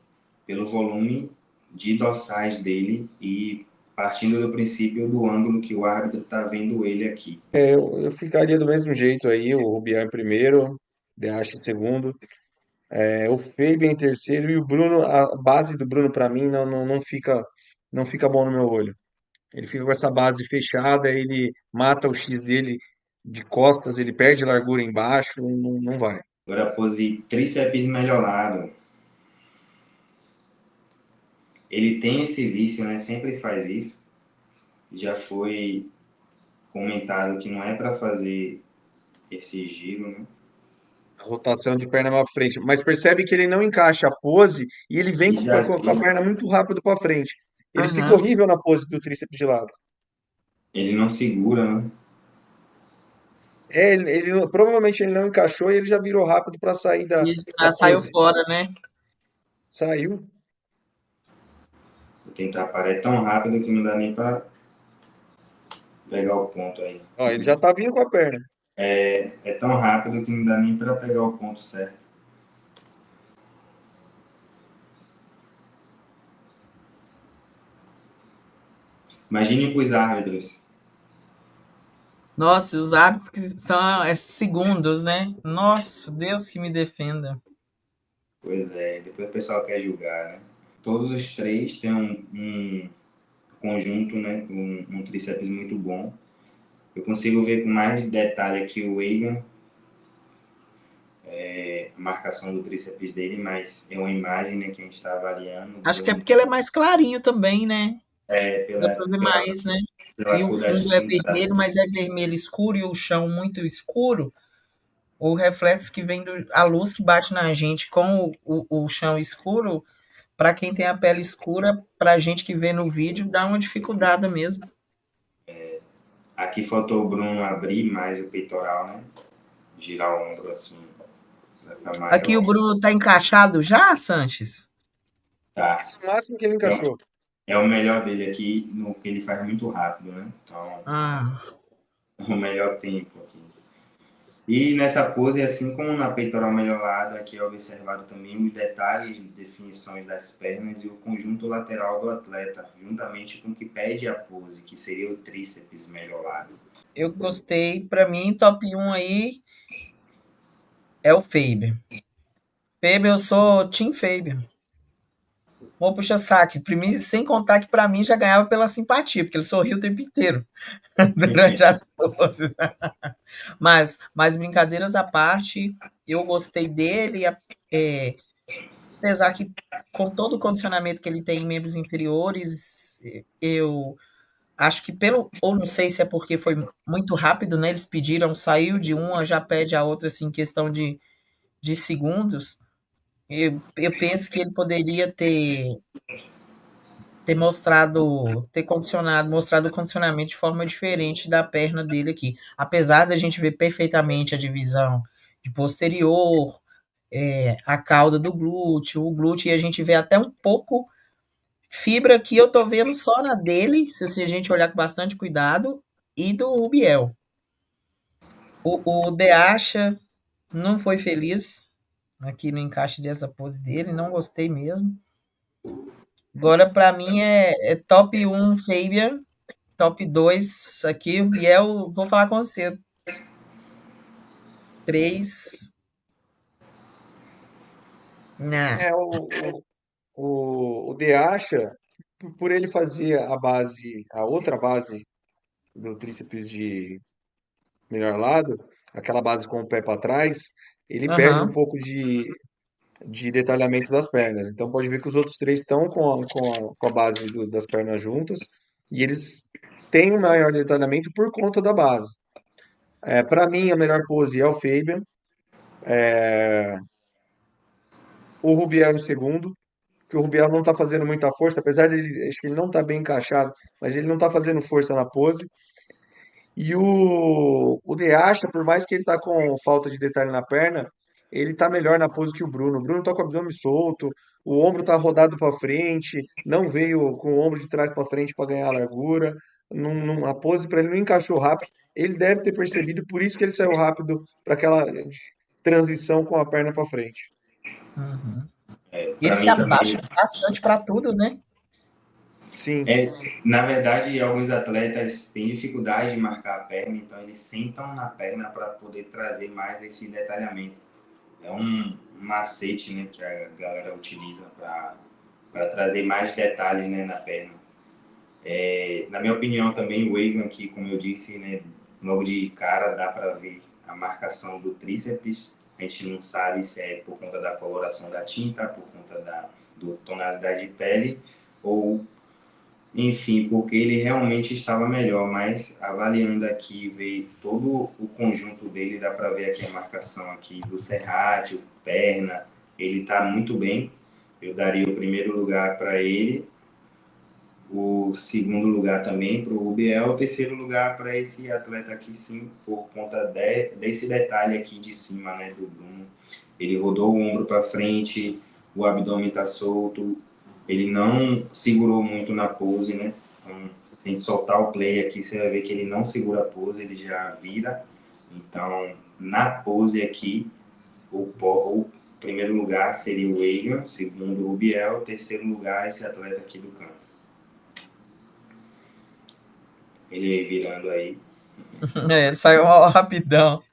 pelo volume de dorsais dele e partindo do princípio do ângulo que o árbitro está vendo ele aqui. Eu ficaria do mesmo jeito aí, o Rubião em primeiro, De Acha em segundo, o Fabian em terceiro e o Bruno, a base do Bruno para mim não fica bom no meu olho. Ele fica com essa base fechada, ele mata o X dele de costas, ele perde largura embaixo, não vai. Agora a pose tríceps melhorado. Ele tem esse vício, né? Sempre faz isso. Já foi comentado que não é para fazer esse giro, né? A rotação de perna para frente. Mas percebe que ele não encaixa a pose e ele vem E já com a perna muito rápido para frente. Ele fica Uhum. horrível na pose do tríceps de lado. ele não segura, né? Provavelmente ele não encaixou e ele já virou rápido para sair E da já saiu pose. fora, né? Saiu. Vou tentar parar é tão rápido que não dá nem para pegar o ponto aí. Ó, ele já tá vindo com a perna. É tão rápido que não dá nem para pegar o ponto certo. Imagine para os árbitros. Nossa, os hábitos que são segundos, né? Nossa, Deus que me defenda. Pois é, depois o pessoal quer julgar, né? Todos os três têm um conjunto, né? Um tríceps muito bom. Eu consigo ver com mais detalhe aqui o Egan, a marcação do tríceps dele, mas é uma imagem, né, que a gente está avaliando. Acho que é porque ele é mais clarinho também, né? Dá Pela, para ver mais, né? pela E o cor da fundo é tinta. vermelho, mas é vermelho escuro e o chão muito escuro. O reflexo que vem a luz que bate na gente com o chão escuro, para quem tem a pele escura, para a gente que vê no vídeo, dá uma dificuldade mesmo. Aqui faltou o Bruno abrir mais o peitoral, né? Girar o ombro assim Vai ficar Aqui o maior. Bruno tá encaixado já, Sanches? Tá. Esse é o máximo que ele É, o- encaixou. é o melhor dele aqui, no que ele faz muito rápido, né? Então, Ah, o melhor tempo aqui. E nessa pose, assim como na peitoral melhorada, aqui é observado também os detalhes de definições das pernas e o conjunto lateral do atleta, juntamente com o que pede a pose, que seria o tríceps melhorado. eu gostei. Para mim, top 1 aí é o Faber. Faber, eu sou Team Faber. Vou puxar saque. Primeiro, sem contar que para mim já ganhava pela simpatia, porque ele sorriu o tempo inteiro durante as poses. Mas brincadeiras à parte, eu gostei dele, é, apesar que com todo o condicionamento que ele tem em membros inferiores, eu acho que ou não sei se é porque foi muito rápido, né? Eles pediram, saiu de uma, já pede a outra, assim, em questão de segundos. Eu penso que ele poderia ter mostrado o condicionamento de forma diferente da perna dele aqui. Apesar da gente ver perfeitamente a divisão de posterior, a cauda do glúteo, o glúteo, e a gente vê até um pouco fibra que eu tô vendo só na dele, se a gente olhar com bastante cuidado, e do Rubiel. O Deacha não foi feliz aqui no encaixe dessa pose dele, não gostei mesmo. Agora, para mim, é top 1 Fabian, top 2 aqui, o Biel, vou falar com você. 3, nah. É, o De Acha, por ele fazer a outra base do tríceps de melhor lado, aquela base com o pé para trás, ele perde um Aham. pouco de detalhamento das pernas. Então pode ver que os outros três estão com a base das pernas juntas e eles têm um maior detalhamento por conta da base. Para mim, a melhor pose é o Fabian, o Rubiel em segundo, que o Rubiel não está fazendo muita força, apesar de acho que ele não está bem encaixado, mas ele não está fazendo força na pose. E o De Acha, por mais que ele tá com falta de detalhe na perna, ele tá melhor na pose que o Bruno. O Bruno tá com o abdômen solto, o ombro tá rodado para frente, não veio com o ombro de trás para frente para ganhar largura. A pose para ele não encaixou rápido. Ele deve ter percebido, por isso que ele saiu rápido para aquela transição com a perna para frente. Uhum. E ele Para se mim abaixa também. bastante para tudo, né? Sim, É, na verdade, alguns atletas têm dificuldade de marcar a perna, então eles sentam na perna para poder trazer mais esse detalhamento. É um macete, né, que a galera utiliza para trazer mais detalhes, né, na perna. Na minha opinião também, o Egan, que como eu disse, né, logo de cara dá para ver a marcação do tríceps. A gente não sabe se é por conta da coloração da tinta, por conta do tonalidade de pele, ou enfim, porque ele realmente estava melhor, mas avaliando aqui, ver todo o conjunto dele, dá para ver aqui a marcação aqui do serrátil, perna, ele está muito bem. Eu daria o primeiro lugar para ele, o segundo lugar também para o Rubiel, o terceiro lugar para esse atleta aqui, sim, por conta desse detalhe aqui de cima, né, do Bruno. Ele rodou o ombro para frente, o abdômen está solto, ele não segurou muito na pose, né? Então, se a gente soltar o play aqui, você vai ver que ele não segura a pose, ele já vira. Então, na pose aqui, o primeiro lugar seria o Egan, segundo o Rubiel, terceiro lugar esse atleta aqui do campo. Ele virando aí. É, saiu rapidão.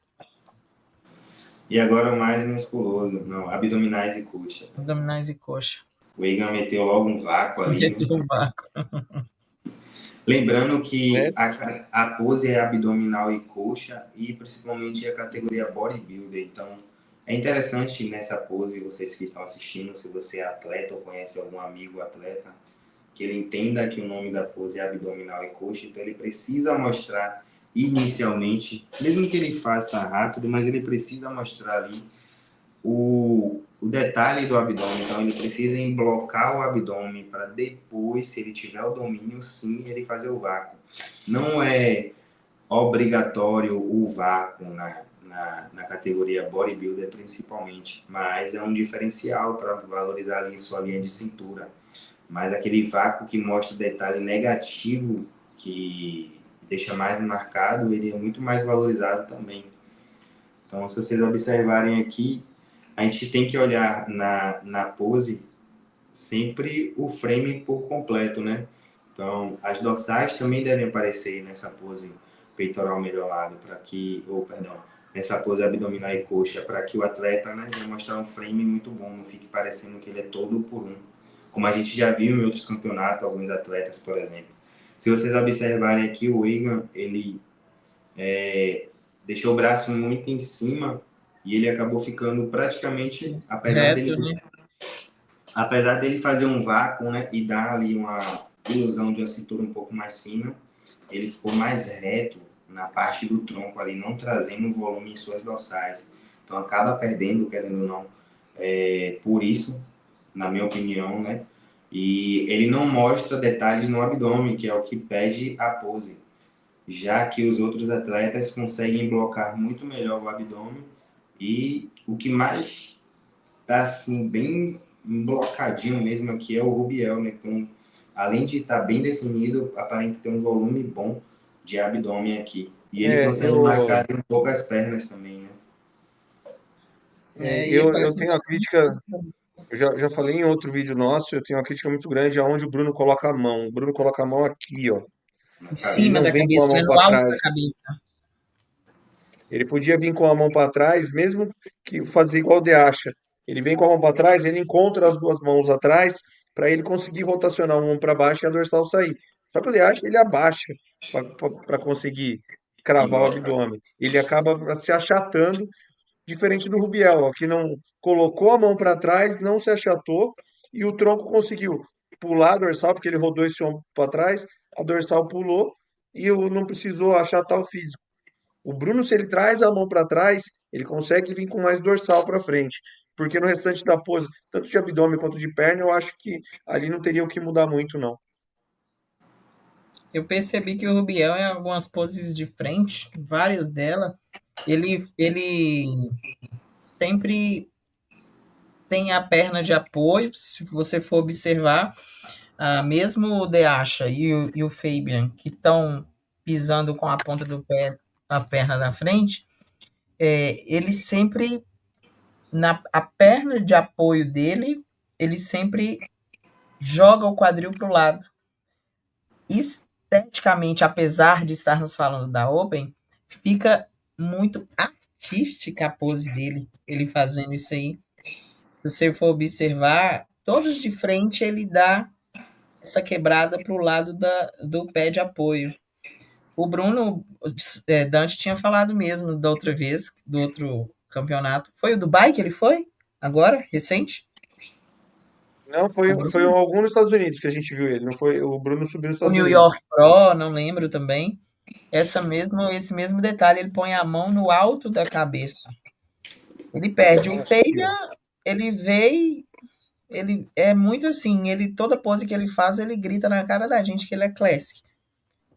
E agora o mais musculoso, não, abdominais e coxa. Abdominais e coxa. O Egan meteu logo um vácuo ali, viu? Meteu o vácuo. Lembrando que né? a pose é abdominal e coxa e principalmente a categoria bodybuilder. Então, é interessante nessa pose, vocês que estão assistindo, se você é atleta ou conhece algum amigo atleta, que ele entenda que o nome da pose é abdominal e coxa, então ele precisa mostrar inicialmente, mesmo que ele faça rápido, mas ele precisa mostrar ali o detalhe do abdômen, então ele precisa emblocar o abdômen para depois, se ele tiver o domínio, sim, ele fazer o vácuo. Não é obrigatório o vácuo na categoria bodybuilder principalmente, mas é um diferencial para valorizar ali sua linha de cintura. Mas aquele vácuo que mostra o detalhe negativo, que deixa mais marcado, ele é muito mais valorizado também. Então, se vocês observarem aqui, a gente tem que olhar na pose sempre o frame por completo, né? Então, as dorsais também devem aparecer nessa pose peitoral melhorado, para que, ou perdão, nessa pose abdominal e coxa, para que o atleta, né, vai mostrar um frame muito bom, não fique parecendo que ele é todo por um. Como a gente já viu em outros campeonatos, alguns atletas, por exemplo. Se vocês observarem aqui, o Egan, ele deixou o braço muito em cima e ele acabou ficando praticamente, Reto, né? apesar dele fazer um vácuo, né, e dar ali uma ilusão de uma cintura um pouco mais fina, ele ficou mais reto na parte do tronco ali, não trazendo volume em suas dorsais. Então acaba perdendo, querendo ou não, por isso, na minha opinião, né? E ele não mostra detalhes no abdômen, que é o que pede a pose, já que os outros atletas conseguem blocar muito melhor o abdômen e o que mais tá assim bem blocadinho mesmo aqui é o Rubiel, né? Então, além de estar bem definido, aparenta ter um volume bom de abdômen aqui. E ele consegue marcar um pouco as pernas também, né? E ele Eu parece tenho a crítica, eu já falei em outro vídeo nosso, eu tenho uma crítica muito grande aonde o Bruno coloca a mão. O Bruno coloca a mão aqui, ó. Na em Ele cima cabeça. não da vem com a cabeça, né? mão No para alto trás. da cabeça. Ele podia vir com a mão para trás, mesmo que fazer igual o de acha. Ele vem com a mão para trás, ele encontra as duas mãos atrás para ele conseguir rotacionar uma mão para baixo e a dorsal sair. Só que o de acha ele abaixa para conseguir E cravar o bloca. abdômen. Ele acaba se achatando, diferente do Rubiel, ó, que não colocou a mão para trás, não se achatou e o tronco conseguiu pular a dorsal, porque ele rodou esse ombro para trás, a dorsal pulou e não precisou achatar o físico. O Bruno, se ele traz a mão para trás, ele consegue vir com mais dorsal para frente. Porque no restante da pose, tanto de abdômen quanto de perna, eu acho que ali não teria o que mudar muito, não. Eu percebi que o Rubiel, em algumas poses de frente, várias delas, ele sempre tem a perna de apoio. Se você for observar, mesmo o Deacha e o Fabian, que estão pisando com a ponta do pé, a perna na frente, ele sempre, a perna de apoio dele, ele sempre joga o quadril para o lado. Esteticamente, apesar de estarmos falando da Open, fica muito artística a pose dele, ele fazendo isso aí. Se você for observar, todos de frente ele dá essa quebrada para o lado do pé de apoio. O Bruno Dante tinha falado mesmo da outra vez, do outro campeonato. Foi o Dubai que ele foi? Agora? Recente? Não, O foi Bruno? algum nos Estados Unidos que a gente viu ele. Não foi, o Bruno subiu nos O Estados New Unidos. York Pro, não lembro também. Esse mesmo detalhe, ele põe a mão no alto da cabeça. Ele perde. O Aqui, ó. Fabian, ele veio, ele é muito assim, toda pose que ele faz, ele grita na cara da gente que ele é classic.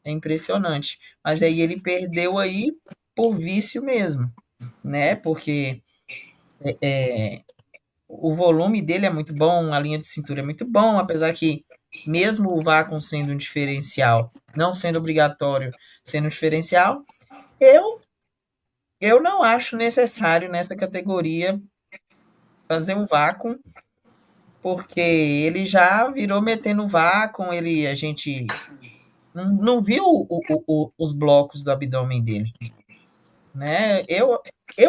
É impressionante. Mas aí ele perdeu aí por vício mesmo, né? Porque o volume dele é muito bom, a linha de cintura é muito bom, apesar que mesmo o vácuo sendo um diferencial, não sendo obrigatório, sendo um diferencial, eu eu não acho necessário nessa categoria fazer um vácuo, porque ele já virou metendo vácuo, a gente não viu os blocos do abdômen dele, né? Eu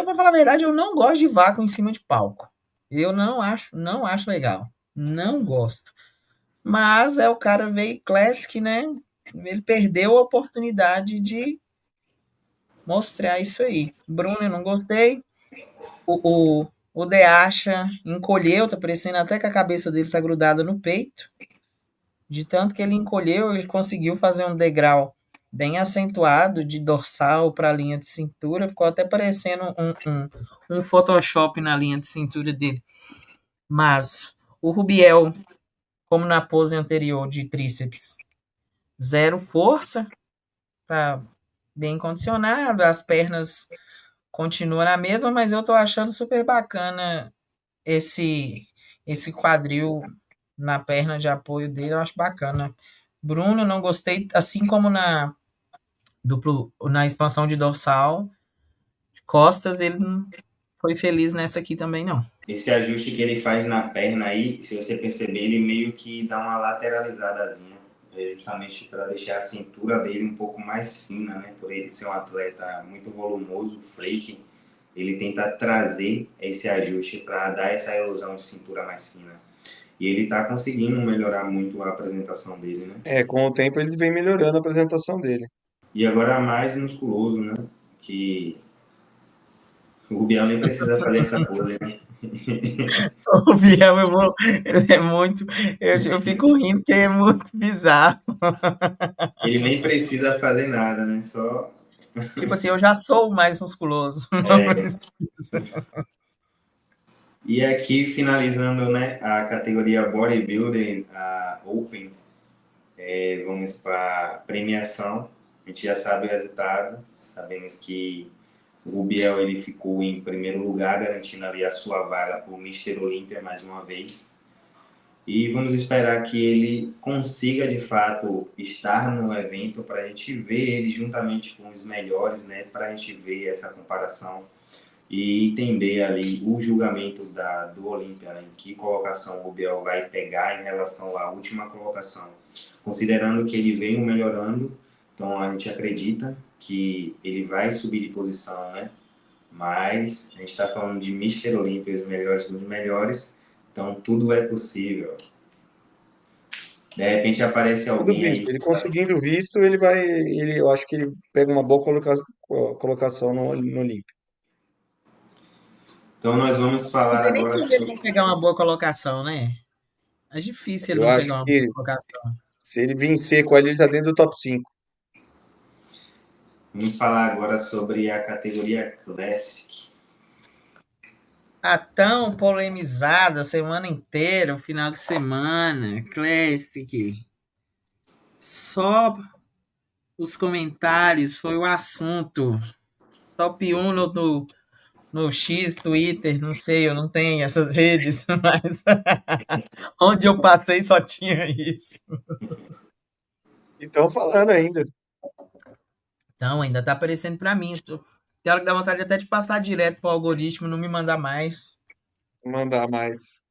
para falar a verdade, eu não gosto de vácuo em cima de palco. Eu não acho legal. Não gosto. Mas o cara veio classic, né? Ele perdeu a oportunidade de mostrar isso aí. Bruno, eu não gostei. O Deacha encolheu, tá parecendo até que a cabeça dele tá grudada no peito. De tanto que ele encolheu, ele conseguiu fazer um degrau bem acentuado de dorsal para a linha de cintura. Ficou até parecendo um Photoshop na linha de cintura dele. Mas o Rubiel, como na pose anterior de tríceps, zero força, tá bem condicionado, as pernas continua na mesma, mas eu tô achando super bacana esse esse quadril na perna de apoio dele, eu acho bacana. Bruno, não gostei, assim como na expansão de dorsal, de costas, ele não foi feliz nessa aqui também, não. Esse ajuste que ele faz na perna aí, se você perceber, ele meio que dá uma lateralizadazinha, justamente para deixar a cintura dele um pouco mais fina, né? Por ele ser um atleta muito volumoso, flake, ele tenta trazer esse ajuste para dar essa ilusão de cintura mais fina. E ele está conseguindo melhorar muito a apresentação dele, né? Com o tempo ele vem melhorando a apresentação dele. E agora mais musculoso, né? Que o Biel nem precisa fazer essa pose, né? O Biel, ele é muito. Eu fico rindo, porque é muito bizarro. Ele nem precisa fazer nada, né? Só. Tipo assim, eu já sou o mais musculoso. Não É, precisa. e aqui, finalizando, né, a categoria Bodybuilding, a Open, vamos para a premiação. A gente já sabe o resultado. Sabemos que o Biel ele ficou em primeiro lugar, garantindo ali a sua vaga para o Mister Olímpia mais uma vez. E vamos esperar que ele consiga, de fato, estar no evento para a gente ver ele juntamente com os melhores, né, para a gente ver essa comparação e entender ali o julgamento do Olímpia, né, em que colocação o Biel vai pegar em relação à última colocação. Considerando que ele vem melhorando, então a gente acredita que ele vai subir de posição, né? Mas a gente está falando de Mister Olímpia, os melhores dos melhores, então tudo é possível. De repente aparece Tudo alguém aí. visto. Ele conseguindo visto, ele vai. Eu acho que ele pega uma boa colocação no Olímpia. Então nós vamos Não falar tem nem agora como ele sobre. não pegar uma boa colocação, né? É difícil ele Eu não acho pegar uma boa que colocação. se ele vir seco ali, ele está dentro do top 5. Vamos falar agora sobre a categoria Classic. A tão polemizada semana inteira, o final de semana, Classic. Só os comentários foi o assunto. Top 1 no X, Twitter, não sei, eu não tenho essas redes, mas onde eu passei só tinha isso. E estão falando ainda. Então, ainda tá aparecendo para mim. Tem hora que dá vontade até de passar direto pro algoritmo, não me mandar mais. Vou mandar mais.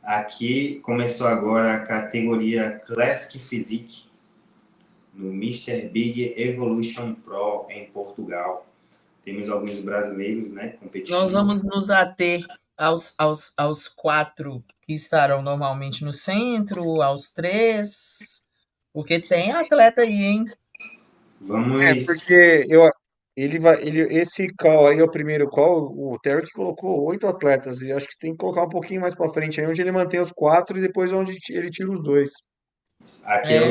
Aqui começou agora a categoria Classic Physique no Mister Big Evolution Pro em Portugal. Temos alguns brasileiros, né, Nós competindo. vamos nos ater aos 4 que estarão normalmente no centro, aos 3, porque tem atleta aí, hein? Vamos. Porque esse call aí é o primeiro call. O Terry colocou 8 atletas. E acho que tem que colocar um pouquinho mais para frente aí, onde ele mantém os 4 e depois onde ele tira os 2. Aqui É,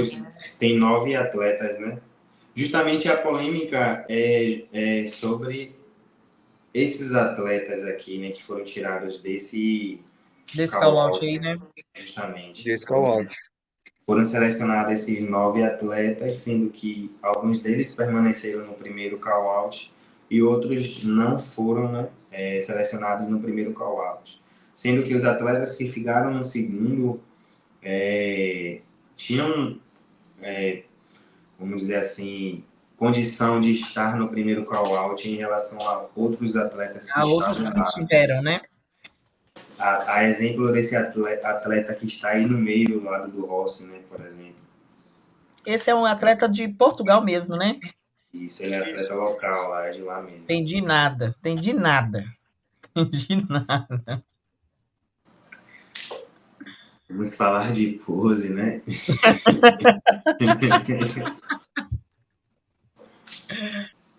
tem 9 atletas, né? Justamente a polêmica é sobre esses atletas aqui, né, que foram tirados desse desse call-out call-out, aí, né? justamente. Desse call out. Foram selecionados esses 9 atletas, sendo que alguns deles permaneceram no primeiro call-out e outros não foram, né, selecionados no primeiro call-out. Sendo que os atletas que ficaram no segundo tinham, vamos dizer assim, condição de estar no primeiro call-out em relação a outros atletas que Há outros estavam que lá. estiveram, né? A exemplo desse atleta que está aí no meio do lado do Rossi, né, por exemplo. Esse é um atleta de Portugal mesmo, né? Isso, ele é atleta local lá, é de lá mesmo. Entendi nada, entendi nada, entendi nada. Vamos falar de pose, né?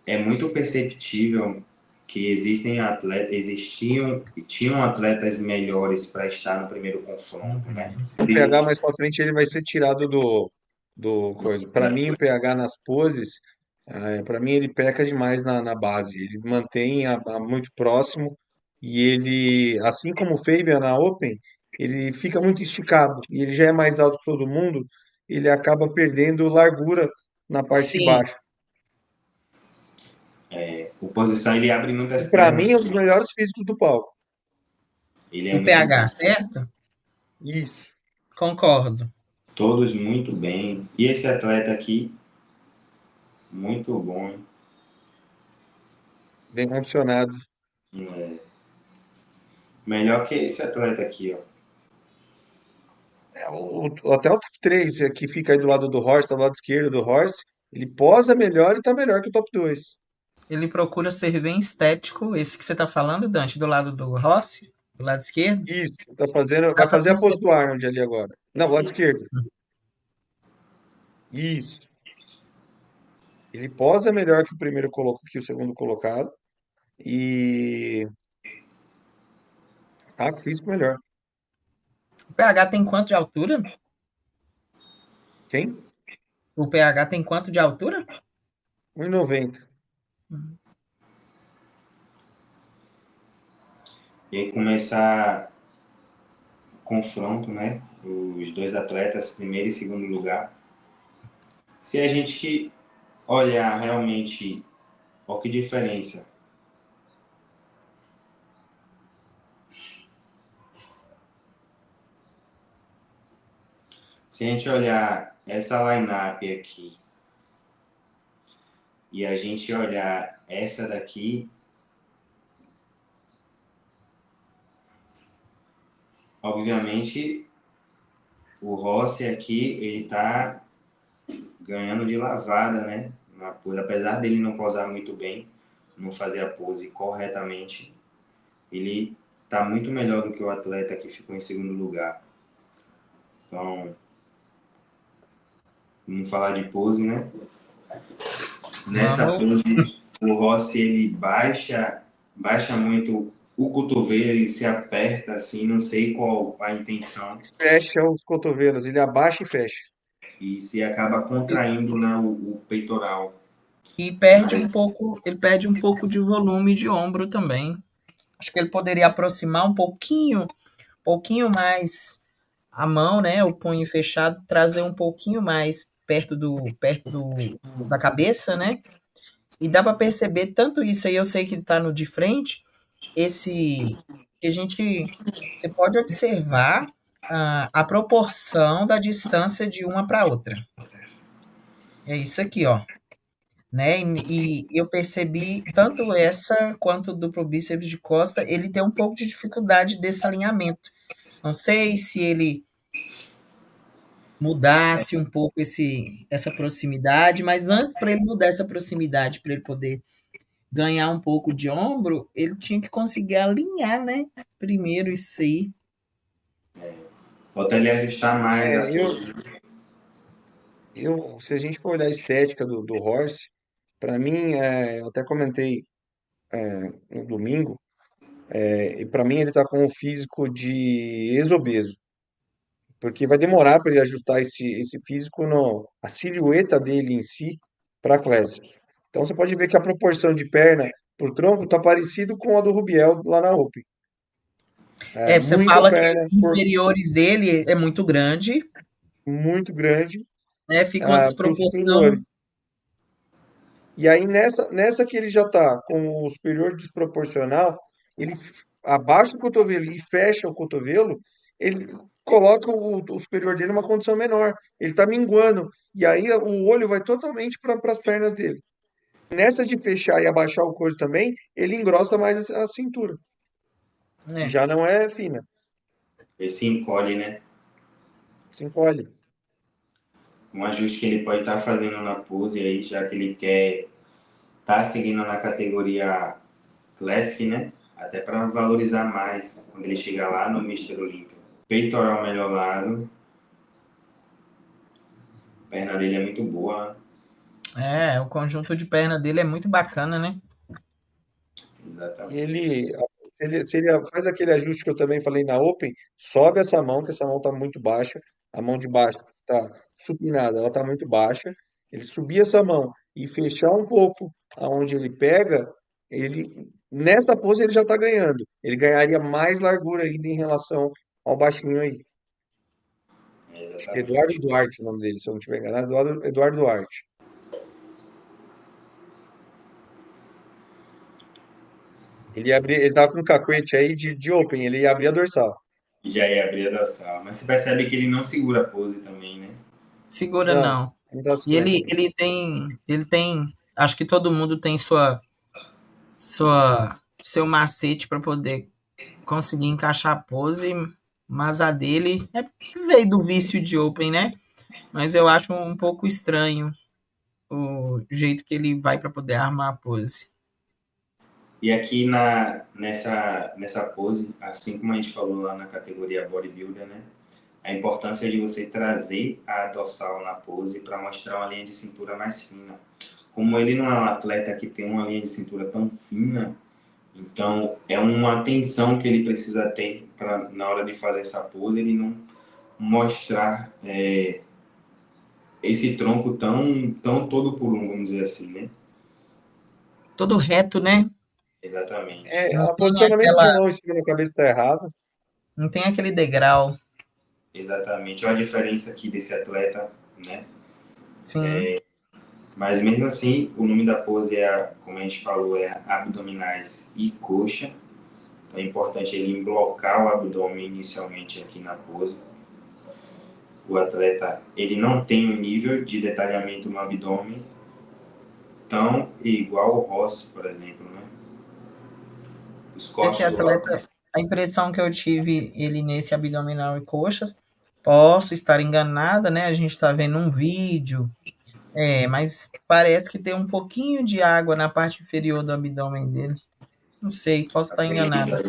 É muito perceptível que existiam e tinham atletas melhores para estar no primeiro confronto, né? O PH mais para frente ele vai ser tirado do coisa. Para mim, o PH nas poses, para mim ele peca demais na base. Ele mantém muito próximo e ele, assim como o Fabian na Open, ele fica muito esticado e ele já é mais alto que todo mundo, ele acaba perdendo largura na parte de Sim, baixo. O posição ele abre E muitas para pernas, mim é um dos melhores físicos do palco. ele é O muito PH, bom. certo? Isso. Concordo. Todos muito bem. E esse atleta aqui, muito bom, hein? Bem condicionado. Melhor que esse atleta aqui, ó. Até o top 3 que fica aí do lado do Horst, do lado esquerdo do Horst, ele posa melhor e tá melhor que o top 2. Ele procura ser bem estético, esse que você está falando, Dante, do lado do Rossi, do lado esquerdo. Isso, tá fazendo, Dá vai para fazer a pose do perceber. Arnold ali agora. Não, lado esquerdo. Isso. Ele posa melhor que o primeiro que o segundo colocado e tá com físico melhor. O PH tem quanto de altura? Quem? O PH tem quanto de altura? 1,90. E aí começar o confronto, né? Os dois atletas, primeiro e segundo lugar. Se a gente olhar realmente, ó que diferença. Se a gente olhar essa line-up aqui e a gente olhar essa daqui, obviamente o Rossi aqui, ele tá ganhando de lavada, né? Na pose. Apesar dele não posar muito bem, não fazer a pose corretamente, ele tá muito melhor do que o atleta que ficou em segundo lugar. Então, vamos falar de pose, né? Nessa Vamos. pose, o Rossi ele baixa muito o cotovelo, ele se aperta assim, não sei qual a intenção, Fecha os cotovelos, ele abaixa e fecha. e se acaba contraindo, né, o peitoral. E perde um Mas pouco, ele perde um pouco de volume de ombro também. Acho que ele poderia aproximar pouquinho mais a mão, né, o punho fechado, trazer um pouquinho mais da cabeça, né? E dá para perceber tanto isso aí, eu sei que ele está no de frente, esse que a gente você pode observar a proporção da distância de uma para outra. É isso aqui, ó. Né? E eu percebi tanto essa quanto o duplo bíceps de costa, ele tem um pouco de dificuldade desse alinhamento. Não sei se ele mudasse um pouco essa proximidade, mas antes para ele mudar essa proximidade, para ele poder ganhar um pouco de ombro, ele tinha que conseguir alinhar, né? Primeiro isso aí. falta ele ajustar mais a É, pose. se a gente for olhar a estética do Horst, para mim, eu até comentei no domingo, e para mim ele tá com o físico de ex-obeso, porque vai demorar para ele ajustar esse físico, no, a silhueta dele em si para Classic. Então você pode ver que a proporção de perna por tronco tá parecido com a do Rubiel lá na Open. É, É, você muita fala que perna, os corpo inferiores dele é muito grande, muito grande né? Fica uma para o superior. desproporção. E aí, nessa que ele já está com o superior desproporcional, ele abaixa o cotovelo e fecha o cotovelo, ele coloca o superior dele numa condição menor. Ele está minguando. E aí o olho vai totalmente para as pernas dele. Nessa de fechar e abaixar o couro também, ele engrossa mais a cintura, que Né? já não é fina. Esse encolhe, né? Se encolhe. Um ajuste que ele pode estar fazendo na pose aí, já que ele quer estar seguindo na categoria Classic, né? Até para valorizar mais quando ele chegar lá no Mister Olímpia. Peitoral melhorado, a perna dele é muito boa, né? É, o conjunto de perna dele é muito bacana, né? E Exatamente. se ele faz aquele ajuste que eu também falei na Open, sobe essa mão, que essa mão está muito baixa, a mão de baixo está supinada, ela está muito baixa. Ele subir essa mão e fechar um pouco aonde ele pega, nessa pose ele já está ganhando. Ele ganharia mais largura ainda em relação ao baixinho aí. Acho que é Eduardo Exatamente. Duarte o nome dele, se eu não estiver enganado, Eduardo Duarte. Ele tava com um cacuete aí de open, ele ia abrir a dorsal. E já ia abrir a dorsal. Mas você percebe que ele não segura a pose também, né? Segura Não, não. não tá E segurando também. ele tem, acho que todo mundo tem seu macete para poder conseguir encaixar a pose, mas a dele é que veio do vício de Open, né? Mas eu acho um pouco estranho o jeito que ele vai para poder armar a pose. E aqui nessa pose, assim como a gente falou lá na categoria bodybuilder, né? A importância de você trazer a dorsal na pose para mostrar uma linha de cintura mais fina. Como ele não é um atleta que tem uma linha de cintura tão fina, então é uma atenção que ele precisa ter para na hora de fazer essa pose, ele não mostrar esse tronco tão todo por um, vamos dizer assim, né? Todo reto, né? Exatamente. É, Não o tem posicionamento de aquela, mão em cima da cabeça tá errado. não tem aquele degrau, Exatamente. Olha a diferença aqui desse atleta, né? sim. Mas mesmo assim, o nome da pose é, como a gente falou, é abdominais e coxa. Então é importante ele emblocar o abdômen inicialmente aqui na pose. O atleta, ele não tem um nível de detalhamento no abdômen tão igual ao Ross, por exemplo, né? Os Esse cortes do Ross. atleta, a impressão que eu tive ele nesse abdominal e coxas, posso estar enganada, né? A gente está vendo um vídeo, mas parece que tem um pouquinho de água na parte inferior do abdômen dele. Não sei, posso estar enganada.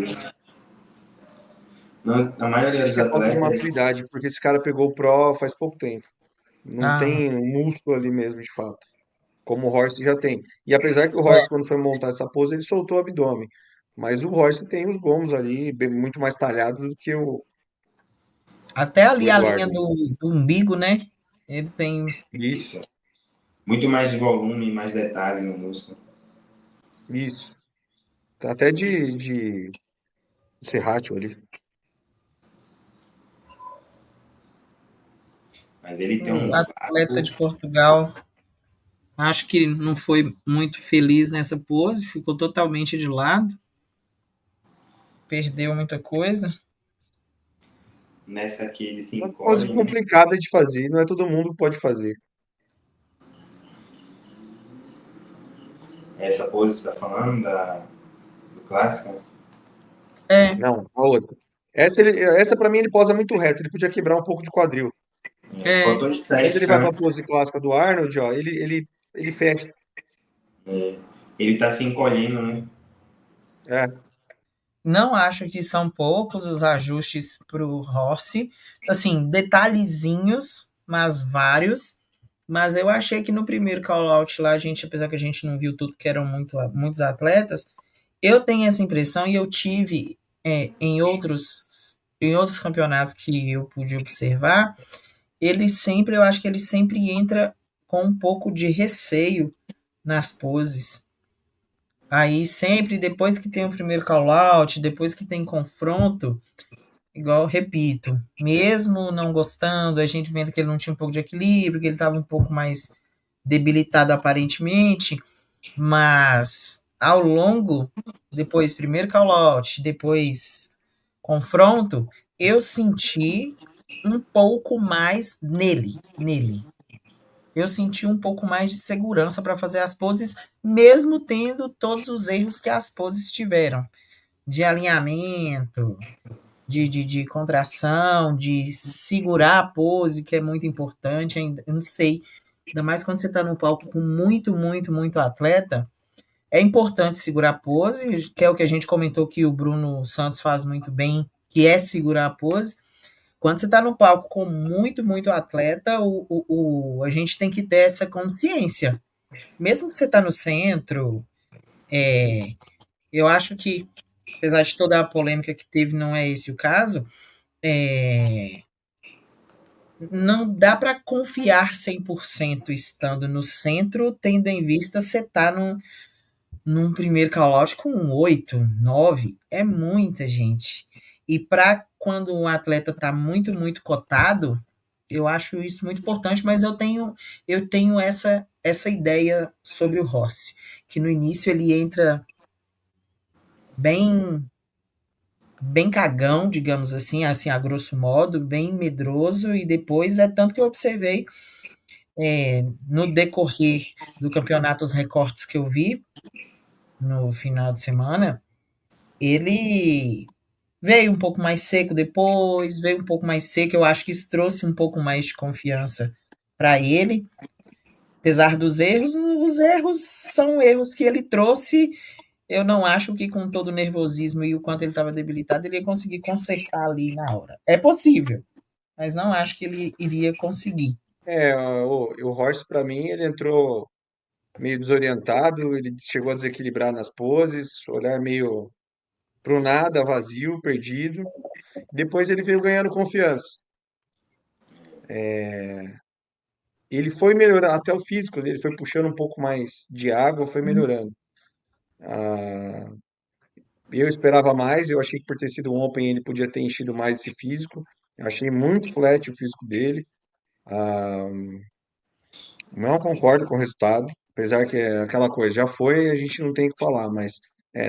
Na maioria Acho dos que é falta de atletas, maturidade, porque esse cara pegou o Pro faz pouco tempo. Não Ah, tem um músculo ali mesmo, de fato. Como o Horst já tem. E apesar que o é. Horst, quando foi montar essa pose, ele soltou o abdômen. Mas o Horst tem os gomos ali, muito mais talhados do que Até o ali a linha Eduardo. do umbigo, né? Ele tem. Isso, isso, muito mais de volume, mais detalhe no músculo. isso. Tá até de serrátil ali. Mas ele tem O um atleta vácuo. de Portugal, acho que não foi muito feliz nessa pose, ficou totalmente de lado, perdeu muita coisa. Nessa aqui ele se Uma pose encolhe, né? complicada de fazer, não é todo mundo que pode fazer. Essa pose que você está falando do clássico, É, Não, a outra. Essa para mim ele posa muito reto, ele podia quebrar um pouco de quadril. é. faltou Quando ele estética, vai né? para a pose clássica do Arnold, ó, ele fecha. É, ele está se encolhendo, né? É, Não acho que são poucos os ajustes para o Rossi. Assim, detalhezinhos, mas vários. Mas eu achei que no primeiro call-out lá, a gente, apesar que a gente não viu tudo, que eram muitos atletas, eu tenho essa impressão e eu tive em outros campeonatos que eu pude observar, eu acho que ele sempre entra com um pouco de receio nas poses. Aí sempre, depois que tem o primeiro call-out, depois que tem confronto, igual, repito, mesmo não gostando, a gente vendo que ele não tinha um pouco de equilíbrio, que ele estava um pouco mais debilitado aparentemente, mas ao longo, depois primeiro call-out, depois confronto, eu senti um pouco mais nele. Eu senti um pouco mais de segurança para fazer as poses, mesmo tendo todos os erros que as poses tiveram, de alinhamento, de contração, de segurar a pose, que é muito importante, ainda, eu não sei, ainda mais quando você está no palco com muito atleta, é importante segurar a pose, que é o que a gente comentou que o Bruno Santos faz muito bem, que é segurar a pose. Quando você está no palco com muito atleta, a gente tem que ter essa consciência. Mesmo que você está no centro, eu acho que, apesar de toda a polêmica que teve, não é esse o caso, é, não dá para confiar 100% estando no centro, tendo em vista você estar num primeiro call-out com um 8, 9, é muita gente. E para quando um atleta está muito cotado, eu acho isso muito importante, mas eu tenho essa ideia sobre o Rossi, que no início ele entra bem bem cagão, digamos assim, a grosso modo, bem medroso, e depois é tanto que eu observei no decorrer do campeonato, os recortes que eu vi no final de semana, ele veio um pouco mais seco depois, veio um pouco mais seco. Eu acho que isso trouxe um pouco mais de confiança para ele, apesar dos erros. Os erros são erros que ele trouxe. Eu não acho que com todo o nervosismo e o quanto ele estava debilitado, ele ia conseguir consertar ali na hora. É possível, mas não acho que ele iria conseguir. O Horst, para mim, ele entrou meio desorientado, ele chegou a desequilibrar nas poses, olhar meio pro nada, vazio, perdido. Depois ele veio ganhando confiança. Ele foi melhorando, até o físico dele foi puxando um pouco mais de água, foi melhorando. Ah, eu esperava mais, eu achei que por ter sido um Open ele podia ter enchido mais esse físico. Eu achei muito flat o físico dele. Ah, não concordo com o resultado, apesar que é aquela coisa, já foi, a gente não tem o que falar, mas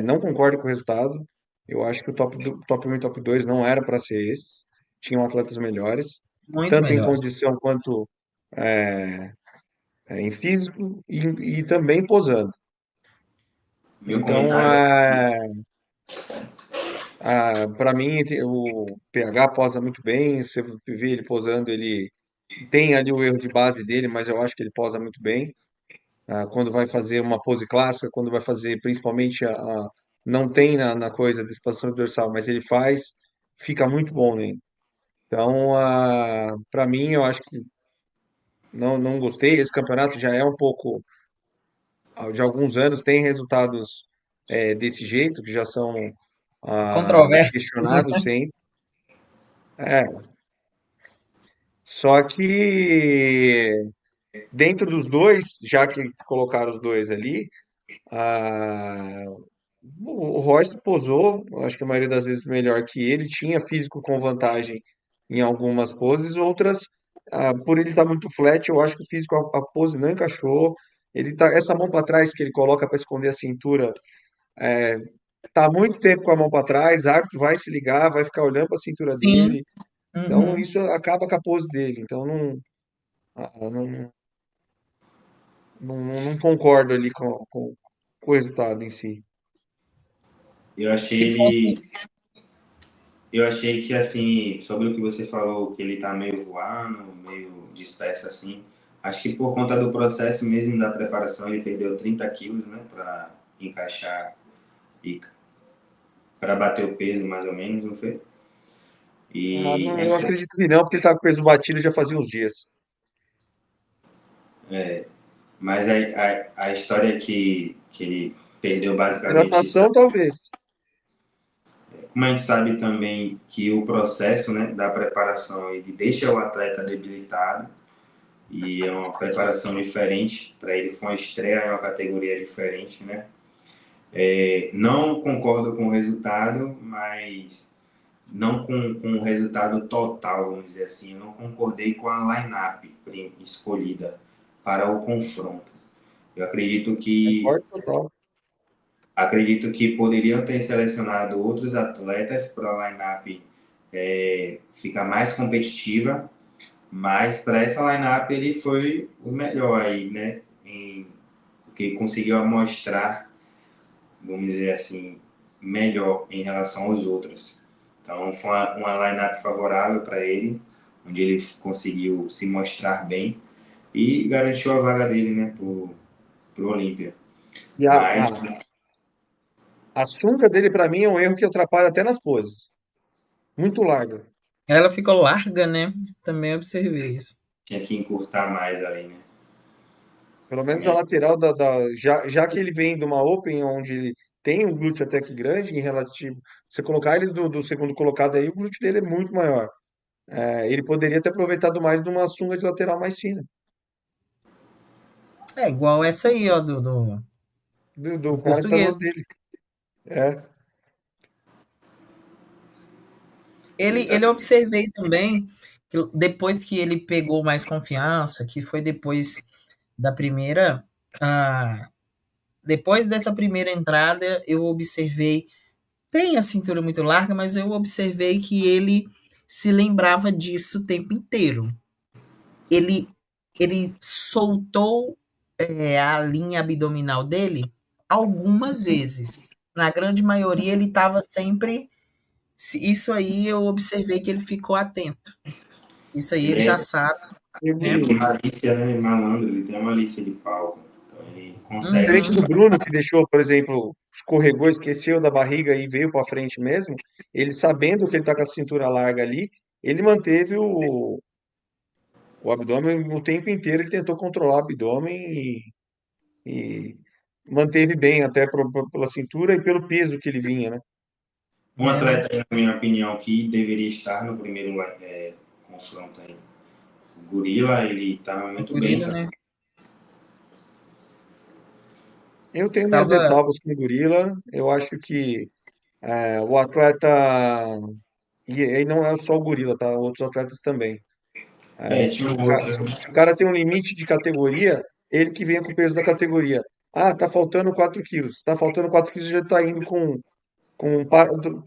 não concordo com o resultado. Eu acho que o top 1 e top 2 não era para ser esses. Tinham atletas melhores, Muito tanto em melhor. condição quanto é, em físico e também posando. Meu Então, comentário para mim, o PH posa muito bem. Você vê ele posando, ele tem ali o erro de base dele, mas eu acho que ele posa muito bem. Quando vai fazer uma pose clássica, quando vai fazer principalmente não tem na coisa da expansão dorsal, mas ele faz, fica muito bom, né? Então, para mim, eu acho que não gostei. Esse campeonato já é um pouco de alguns anos, tem resultados desse jeito, que já são Controversos. questionados sempre. É, só que dentro dos dois, já que colocaram os dois ali, ah, o Royce posou, eu acho que a maioria das vezes melhor que ele, tinha físico com vantagem em algumas poses, outras, por ele estar muito flat, eu acho que o físico, a pose não encaixou. Ele tá, essa mão para trás que ele coloca para esconder a cintura, tá há muito tempo com a mão para trás, o árbitro vai se ligar, vai ficar olhando para a cintura Sim. dele, então Uhum. isso acaba com a pose dele. Então não concordo ali com o resultado em si. eu achei Se fosse. eu achei que assim, sobre o que você falou, que ele tá meio voando, meio disperso assim, acho que por conta do processo mesmo da preparação, ele perdeu 30 quilos, né, para encaixar e para bater o peso mais ou menos, não foi? E Não, eu acredito que não, porque ele tá com o peso batido já fazia uns dias. mas a história que ele perdeu basicamente, Hidratação, talvez. como a gente sabe também que o processo, né, da preparação ele deixa o atleta debilitado e é uma preparação diferente para ele, foi uma estreia em uma categoria diferente, né? Não concordo com o resultado, mas não com o resultado total, vamos dizer assim. Eu não concordei com a line-up escolhida para o confronto. Eu Concordo total. acredito que poderiam ter selecionado outros atletas para a line-up ficar mais competitiva, mas para essa line-up ele foi o melhor aí, né? Que conseguiu mostrar, vamos dizer assim, melhor em relação aos outros. Então foi uma line-up favorável para ele, onde ele conseguiu se mostrar bem e garantiu a vaga dele, né, pro Olímpia. E Mas a sunga dele, pra mim, é um erro que atrapalha até nas poses. Muito larga. Ela ficou larga, né? Também observei isso. tinha que encurtar mais ali, né? Pelo menos a lateral já que ele vem de uma Open, onde ele tem um glúteo até que grande em relativo. Você colocar ele do segundo colocado aí, o glúteo dele é muito maior. Ele poderia ter aproveitado mais de uma sunga de lateral mais fina. É igual essa aí, ó, do Do cara que tá do lado português. dele. É. Ele eu observei também que depois que ele pegou mais confiança, que foi depois da primeira, ah, depois dessa primeira entrada, eu observei tem a cintura muito larga, mas eu observei que ele se lembrava disso o tempo inteiro. Ele ele soltou, a linha abdominal dele algumas vezes. Na grande maioria, ele estava sempre isso aí eu observei que ele ficou atento. Isso aí ele Ele já é sabe, né. ele malícia, né? Malandro, ele tem uma malícia de palco. Então ele consegue. Diferente Uhum. do Bruno, que deixou, por exemplo, escorregou, esqueceu da barriga e veio para frente mesmo, ele sabendo que ele está com a cintura larga ali, ele manteve o abdômen o tempo inteiro, ele tentou controlar o abdômen e manteve bem até pela cintura e pelo peso que ele vinha, né? Um É, né. atleta, na minha opinião, que deveria estar no primeiro confronto aí. O Gorila, ele está O muito bem, gorila, tá? né, Eu tenho minhas estava ressalvas com o Gorila, eu acho que o atleta, e aí não é só o Gorila, tá? Outros atletas também. É, Se tinha o, um ca- outro. se o cara tem um limite de categoria, ele que venha com o peso da categoria. Ah, tá faltando 4 quilos. Tá faltando 4 quilos, já tá indo com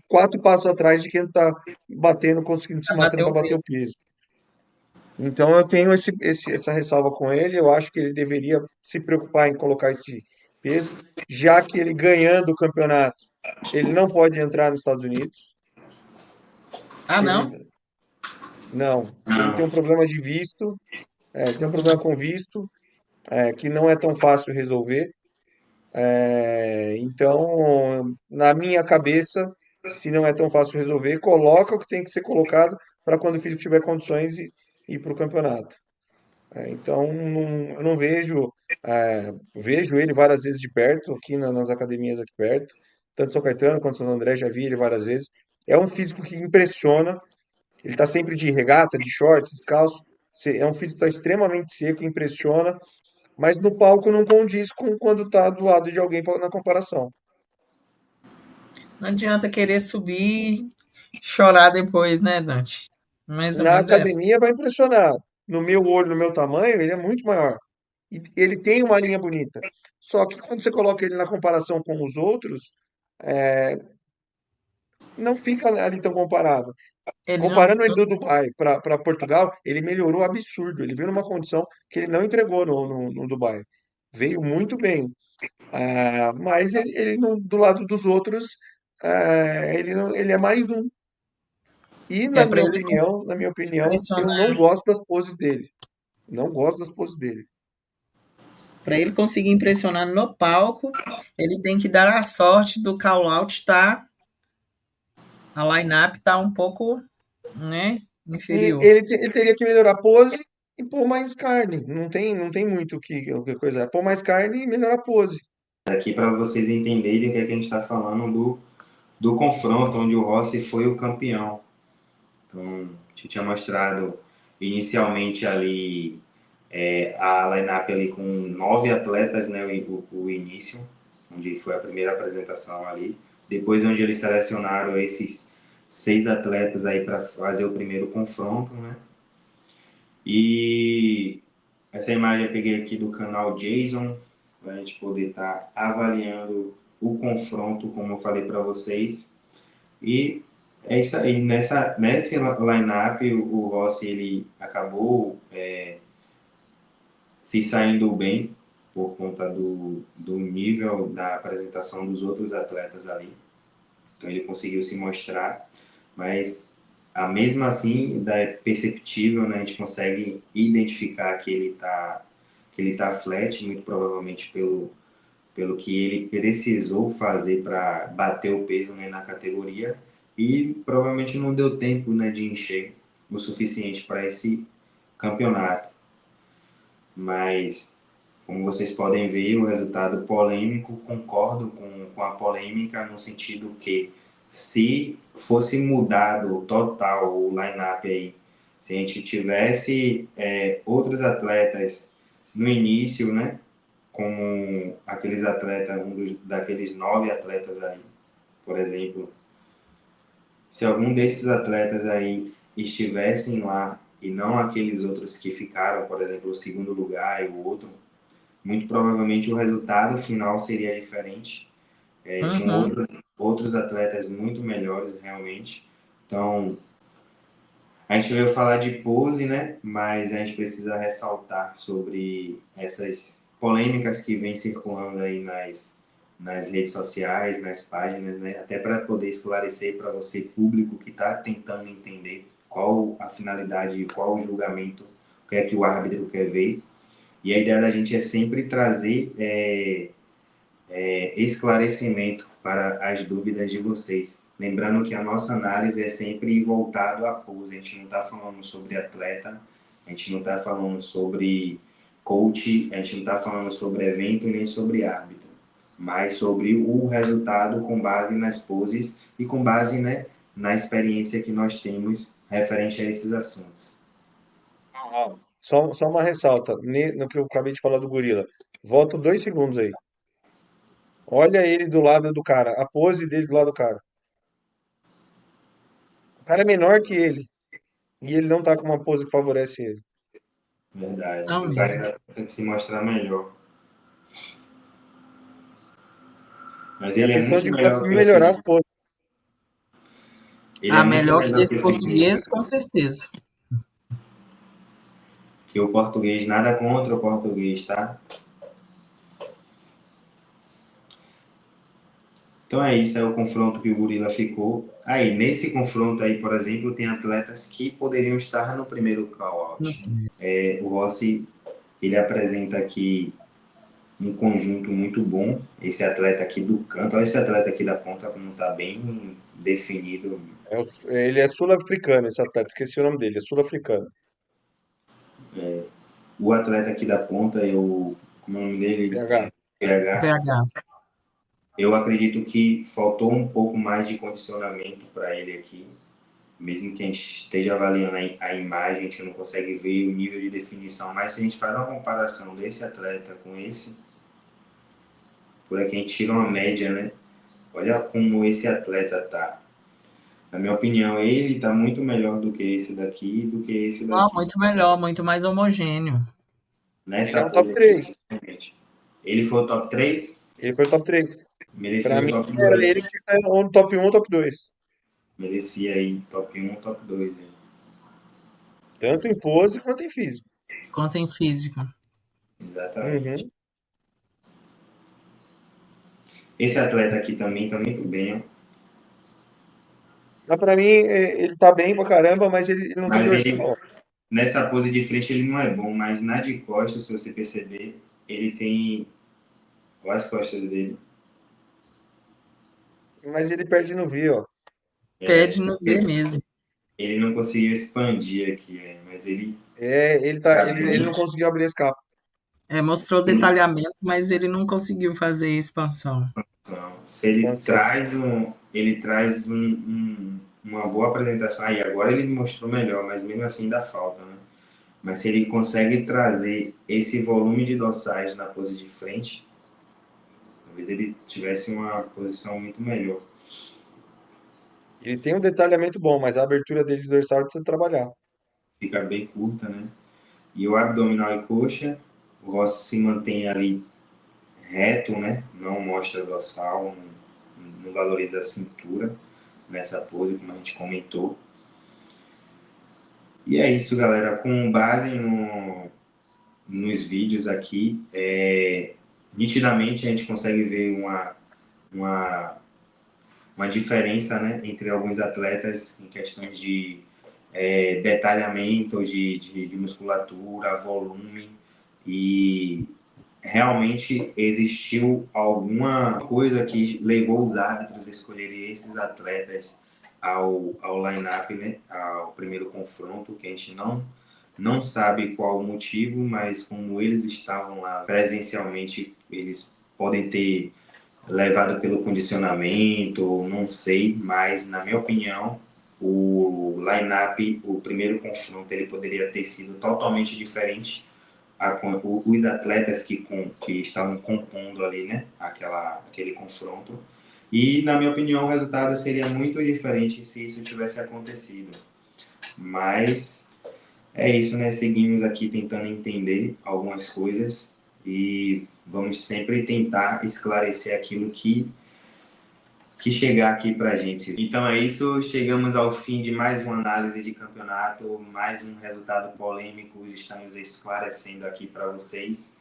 4 passos atrás de quem tá batendo, conseguindo se para matando bater para o bater peso. o peso. Então eu tenho essa ressalva com ele. Eu acho que ele deveria se preocupar em colocar esse peso, já que ele ganhando o campeonato, ele não pode entrar nos Estados Unidos. Ah, Se não? ele não, ele tem Não, um problema de visto, tem um problema com visto, que não é tão fácil resolver. Então, na minha cabeça, se não é tão fácil resolver, coloca o que tem que ser colocado para quando o físico tiver condições e ir para o campeonato. Então, eu não vejo, vejo ele várias vezes de perto, aqui nas academias aqui perto, tanto São Caetano quanto São André, já vi ele várias vezes. É um físico que impressiona, ele está sempre de regata, de shorts, descalço. É um físico que está extremamente seco, impressiona, mas no palco não condiz com quando está do lado de alguém na comparação. Não adianta querer subir e chorar depois, né, Dante? Mais ou Na menos essa. academia vai impressionar. No meu olho, no meu tamanho, ele é muito maior. E ele tem uma linha bonita. Só que quando você coloca ele na comparação com os outros, não fica ali tão comparável. Ele não Comparando ele do Dubai para Portugal, ele melhorou absurdo. Ele veio numa condição que ele não entregou no Dubai. Veio muito bem. Mas ele do lado dos outros, ele é mais um. E é para ele na minha opinião, eu impressionar, não gosto das poses dele. Não gosto das poses dele. para ele conseguir impressionar no palco, ele tem que dar a sorte do call out estar a line-up tá um pouco, né, E inferior. ele teria que melhorar a pose e pôr mais carne. Não tem muito o que coisa. É pôr mais carne e melhorar a pose. aqui para vocês entenderem o que é que a gente está falando do confronto, onde o Rossi foi o campeão. Então, a gente tinha mostrado inicialmente ali a line-up ali com 9 atletas, né, o início, onde foi a primeira apresentação ali. Depois, onde eles selecionaram esses 6 atletas aí para fazer o primeiro confronto, né? E essa imagem eu peguei aqui do canal Jason, para a gente poder estar avaliando o confronto, como eu falei para vocês. E é isso aí. Nesse line-up, o Rossi ele acabou se saindo bem por conta do nível da apresentação dos outros atletas ali. Então ele conseguiu se mostrar, mas mesmo assim é perceptível, né? A gente consegue identificar que ele tá flat, muito provavelmente pelo que ele precisou fazer para bater o peso, né, na categoria, e provavelmente não deu tempo, né, de encher o suficiente para esse campeonato. Mas, como vocês podem ver, o resultado polêmico, concordo com a polêmica no sentido que se fosse mudado total o line-up aí, se a gente tivesse outros atletas no início, né, como aqueles atletas, daqueles 9 atletas aí, por exemplo, se algum desses atletas aí estivessem lá e não aqueles outros que ficaram, por exemplo, o segundo lugar e o outro, muito provavelmente o resultado final seria diferente Tinham Uhum. outros atletas muito melhores, realmente. Então, a gente veio falar de pose, né? Mas a gente precisa ressaltar sobre essas polêmicas que vêm circulando aí nas redes sociais, nas páginas, né? Até para poder esclarecer para você, público, que está tentando entender qual a finalidade, qual o julgamento, o que é que o árbitro quer ver. E a ideia da gente é sempre trazer esclarecimento para as dúvidas de vocês. Lembrando que a nossa análise é sempre voltado à pose, a gente não está falando sobre atleta, a gente não está falando sobre coach, a gente não está falando sobre evento nem sobre árbitro, mas sobre o resultado com base nas poses e com base, né, na experiência que nós temos referente a esses assuntos. Ó, só uma ressalta, no que eu acabei de falar do gorila. Volta 2 segundos aí. Olha ele do lado do cara, a pose dele do lado do cara. O cara é menor que ele e ele não tá com uma pose que favorece ele. Verdade. Não O cara mesmo. ainda tem que se mostrar melhor. Mas E a ele é questão muito de melhor que melhorar as esse. poses. Ele é Ah, muito melhor que melhor que esse esse português, clínico. com certeza. Que o português, nada contra o português, tá? Então é isso, é o confronto que o Gorila ficou. Aí, nesse confronto aí, por exemplo, tem atletas que poderiam estar no primeiro call-out. O Rossi, ele apresenta aqui um conjunto muito bom. Esse atleta aqui do canto, olha esse atleta aqui da ponta como tá bem definido. Ele é sul-africano, esse atleta, esqueci o nome dele, é sul-africano. O atleta aqui da ponta, como é o nome dele? PH. PH. PH. Eu acredito que faltou um pouco mais de condicionamento para ele aqui. Mesmo que a gente esteja avaliando a imagem, a gente não consegue ver o nível de definição. Mas se a gente faz uma comparação desse atleta com esse, por aqui a gente tira uma média, né? Olha como esse atleta tá. Na minha opinião, ele tá muito melhor do que esse daqui, do que esse Não, daqui. muito melhor, muito mais homogêneo. Ele é Nessa um top pose aqui, 3. principalmente. Ele foi o top 3, Ele foi o top 3. merecia Pra o mim, top era ele 2. que tinha que estar ou no top 1 ou top 2. Merecia aí top 1, top 2. Hein? Tanto em pose quanto em físico. Quanto em físico. Exatamente. Uhum. Esse atleta aqui também tá muito bem, ó. Mas pra mim, ele tá bem pra caramba, mas ele não tem Mas ele, dorsal. nessa pose de frente, ele não é bom, mas na de costas, se você perceber, ele tem. Olha as costas dele. Mas ele perde no V, ó. Pede no ver Ele, mesmo. ele não conseguiu expandir aqui, mas ele Ele tá ele bem. não conseguiu abrir esse capa. Mostrou detalhamento, mas ele não conseguiu fazer expansão. Se ele Expansão. traz uma boa apresentação, aí agora ele mostrou melhor, mas mesmo assim ainda falta, né? Mas se ele consegue trazer esse volume de dorsais na pose de frente, talvez ele tivesse uma posição muito melhor. Ele tem um detalhamento bom, mas a abertura dele de dorsal precisa trabalhar. Fica bem curta, né? E o abdominal e coxa, o rosto se mantém ali reto, né? Não mostra dorsal, não valoriza a cintura nessa pose, como a gente comentou. E é isso, galera. Com base nos vídeos aqui, nitidamente a gente consegue ver uma, uma diferença, né, entre alguns atletas em questões de detalhamento de musculatura, volume, e realmente existiu alguma coisa que levou os árbitros a escolherem esses atletas ao line-up, né, ao primeiro confronto, que a gente não sabe qual o motivo, mas como eles estavam lá presencialmente, eles podem ter levado pelo condicionamento, não sei, mas na minha opinião, o line-up, o primeiro confronto, ele poderia ter sido totalmente diferente. Os atletas que estavam compondo ali, né, aquele confronto. E, na minha opinião, o resultado seria muito diferente se isso tivesse acontecido. Mas é isso, né? Seguimos aqui tentando entender algumas coisas e vamos sempre tentar esclarecer aquilo que que chegar aqui para a gente. Então é isso, chegamos ao fim de mais uma análise de campeonato, mais um resultado polêmico, estamos esclarecendo aqui para vocês.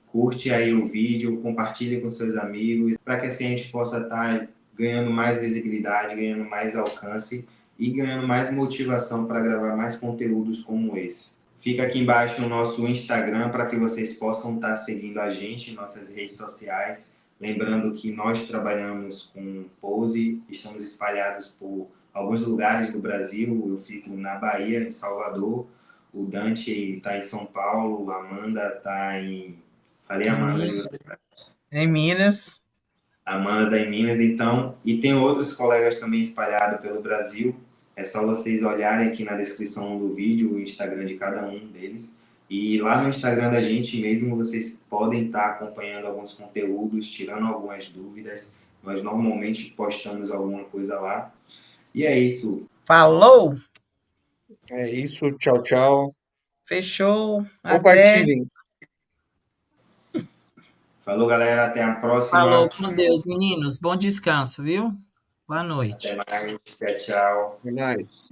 Curte aí o vídeo, compartilhe com seus amigos, para que assim a gente possa estar ganhando mais visibilidade, ganhando mais alcance e ganhando mais motivação para gravar mais conteúdos como esse. Fica aqui embaixo o nosso Instagram para que vocês possam estar seguindo a gente em nossas redes sociais. Lembrando que nós trabalhamos com pose, estamos espalhados por alguns lugares do Brasil. Eu fico na Bahia, em Salvador. O Dante está em São Paulo, a Amanda está em... Falei Amanda, em Minas. A Amanda está em Minas, então. E tem outros colegas também espalhados pelo Brasil. É só vocês olharem aqui na descrição do vídeo o Instagram de cada um deles. E lá no Instagram da gente mesmo, vocês podem estar acompanhando alguns conteúdos, tirando algumas dúvidas. Nós normalmente postamos alguma coisa lá. E é isso. Falou! É isso, tchau, tchau. Fechou. Até. Compartilhem. Falou, galera. Até a próxima. Falou, com Deus, meninos. Bom descanso, viu? Boa noite. Até mais. Tchau, tchau. Até mais.